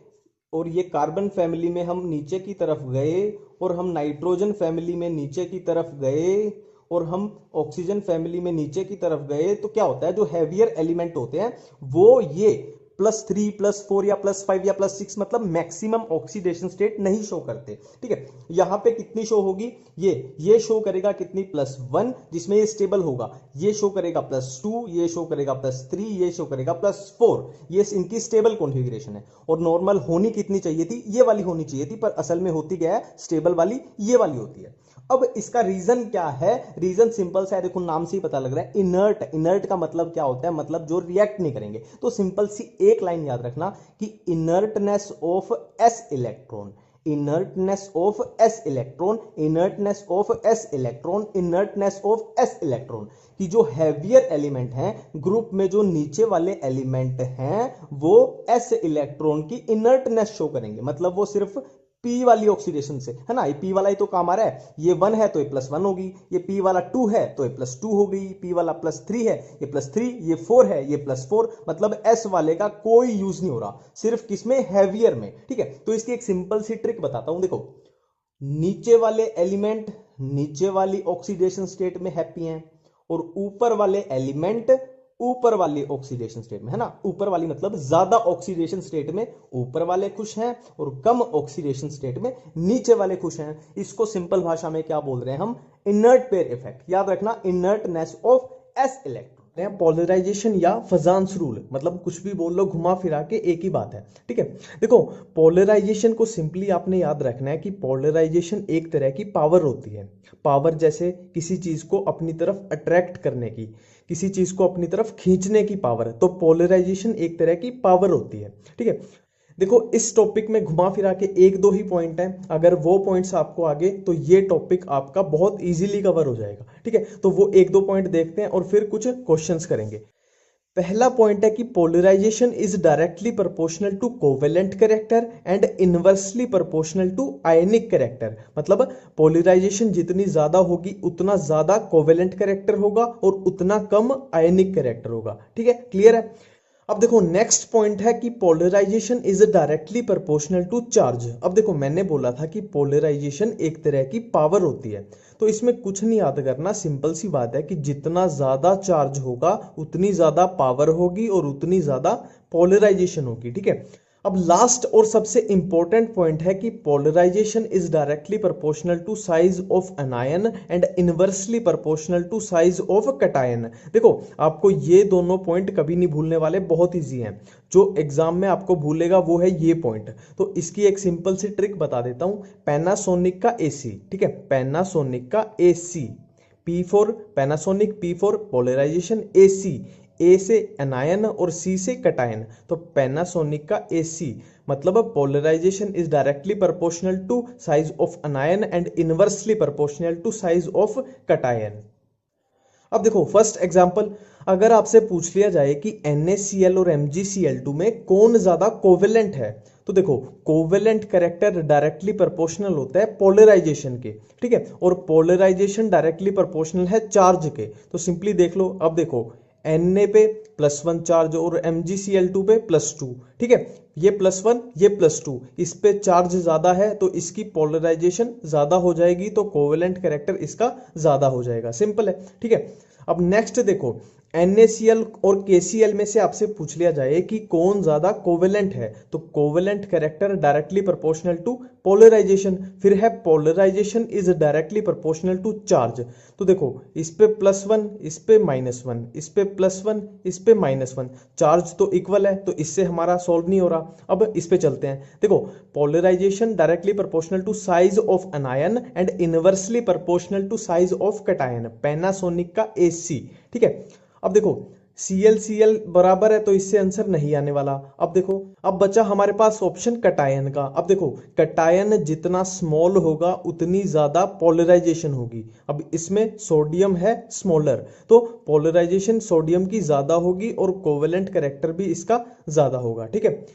और ये कार्बन फैमिली में हम नीचे की तरफ गए, और हम नाइट्रोजन फैमिली में नीचे की तरफ गए, और हम ऑक्सीजन फैमिली में नीचे की तरफ गए, तो क्या होता है, जो हैवियर एलिमेंट होते हैं वो ये +3, +4 या +5 या +6 मतलब मैक्सिमम ऑक्सीडेशन स्टेट नहीं शो करते। ठीक है, यहां पे कितनी शो होगी, ये शो करेगा कितनी +1, जिसमें ये स्टेबल होगा। ये शो करेगा +2, ये शो करेगा +3, ये शो करेगा +4। ये इनकी स्टेबल कॉन्फ़िगरेशन है। और नॉर्मल होनी कितनी चाहिए थी, ये वाली होनी चाहिए थी, पर असल में होती क्या है, स्टेबल वाली ये वाली होती है। अब इसका रीजन क्या है, रीजन सिंपल सा है, देखो नाम से ही पता लग रहा है, इनर्ट। इनर्ट का मतलब क्या होता है, मतलब जो रिएक्ट नहीं करेंगे। तो सिंपल सी एक लाइन याद रखना कि inertness of s electron, inertness of s electron, inertness of s electron, inertness of s electron कि जो हैवियर एलिमेंट हैं ग्रुप में, जो नीचे वाले एलिमेंट हैं वो s इलेक्ट्रॉन की इनर्टनेस शो करेंगे। मतलब वो सिर्फ P वाली ऑक्सीडेशन से, है ना, ये P वाला ही तो काम आ रहा है। ये 1 है तो ये +1 होगी, ये P वाला 2 है तो ये +2 हो गई, P वाला +3 है ये +3, ये 4 है ये +4। मतलब S वाले का कोई यूज नहीं हो रहा, सिर्फ किसमें, हैवियर में। ठीक है, तो इसकी एक सिंपल सी ट्रिक बताता हूं। देखो नीचे वाले एलिमेंट नीचे वाली ऑक्सीडेशन स्टेट में हैप्पी हैं, और ऊपर वाले एलिमेंट ऊपर वाली ऑक्सीडेशन स्टेट में, है ना, ऊपर वाली मतलब ज्यादा ऑक्सीडेशन स्टेट में ऊपर वाले खुश हैं, और कम ऑक्सीडेशन स्टेट में नीचे वाले खुश हैं। इसको सिंपल भाषा में क्या बोल रहे हैं हम, इनर्ट पेयर इफेक्ट। याद रखना, inertness of s electron. Polarization या फजांस रूल, मतलब कुछ भी बोल लो, घुमा फिरा के एक ही बात है। ठीक है, देखो पोलराइजेशन को सिंपली आपने याद रखना है कि पोलराइजेशन एक तरह की पावर होती है। पावर जैसे किसी चीज को अपनी तरफ अट्रैक्ट करने की, किसी चीज को अपनी तरफ खींचने की पावर, तो पोलराइजेशन एक तरह की पावर होती है। ठीक है, देखो इस टॉपिक में घुमा फिरा के एक दो ही पॉइंट हैं, अगर वो पॉइंट्स आपको आगे तो ये टॉपिक आपका बहुत इजीली कवर हो जाएगा। ठीक है, तो वो एक दो पॉइंट देखते हैं और फिर कुछ क्वेश्चंस करेंगे। पहला पॉइंट है कि polarization is directly proportional to covalent character and inversely proportional to ionic character. मतलब पोलराइजेशन जितनी ज्यादा होगी उतना ज्यादा कोवेलेंट कैरेक्टर होगा और उतना कम आयनिक कैरेक्टर होगा। ठीक है, क्लियर है। अब देखो नेक्स्ट पॉइंट है कि polarization is directly proportional to charge. अब देखो मैंने बोला था कि पोलराइजेशन एक तरह की पावर होती है, तो इसमें कुछ नहीं याद करना, सिंपल सी बात है कि जितना ज्यादा चार्ज होगा उतनी ज्यादा पावर होगी और उतनी ज्यादा पोलराइजेशन होगी। ठीक है, अब लास्ट और सबसे इंपॉर्टेंट पॉइंट है कि polarization is directly proportional to size of anion and inversely proportional to size of cation. देखो आपको ये दोनों पॉइंट कभी नहीं भूलने वाले, बहुत इजी हैं। जो एग्जाम में आपको भूलेगा वो है ये पॉइंट। तो इसकी एक सिंपल सी ट्रिक बता देता हूं। पैनासोनिक का AC, ठीक है, पैनासोनिक का AC, P for Panasonic, P for polarization, AC, A से एनायन और C से कैटायन। तो पैनासोनिक का AC मतलब polarization is directly proportional to size of anion and inversely proportional to size of cation. अब देखो फर्स्ट एग्जांपल, अगर आपसे पूछ लिया जाए कि NaCl और MgCl2 में कौन ज्यादा कोवेलेंट है, तो देखो कोवेलेंट कैरेक्टर डायरेक्टली प्रोपोर्शनल होता है पोलराइजेशन के। ठीक है, और पोलराइजेशन डायरेक्टली प्रोपोर्शनल है चार्ज के। तो सिंपली देख लो, अब देखो Na पे +1 चार्ज और MgCl2 पे +2। ठीक है, ये +1 ये +2, इस पे चार्ज ज्यादा है तो इसकी पोलराइजेशन ज्यादा हो जाएगी, तो कोवेलेंट कैरेक्टर इसका ज्यादा हो जाएगा। सिंपल है। ठीक है, अब नेक्स्ट देखो NaCl और KCl में से आपसे पूछ लिया जाए कि कौन ज्यादा कोवेलेंट है, तो covalent character directly proportional to polarization, फिर है polarization is directly proportional to charge. तो देखो इस पे +1, इस पे -1, इस पे +1, इस पे -1, चार्ज तो इक्वल है, तो इससे हमारा सॉल्व नहीं हो रहा। अब इस पे चलते हैं। देखो polarization directly proportional to size of anion and inversely proportional to size of cation, Panasonic का AC। ठीक है, अब देखो Cl बराबर है, तो इससे आंसर नहीं आने वाला। अब देखो, अब बचा हमारे पास ऑप्शन कटायन का। अब देखो कटायन जितना स्मॉल होगा उतनी ज्यादा पोलराइजेशन होगी। अब इसमें सोडियम है स्मॉलर, तो पोलराइजेशन सोडियम की ज्यादा होगी और कोवेलेंट कैरेक्टर भी इसका ज्यादा होगा। ठीक है,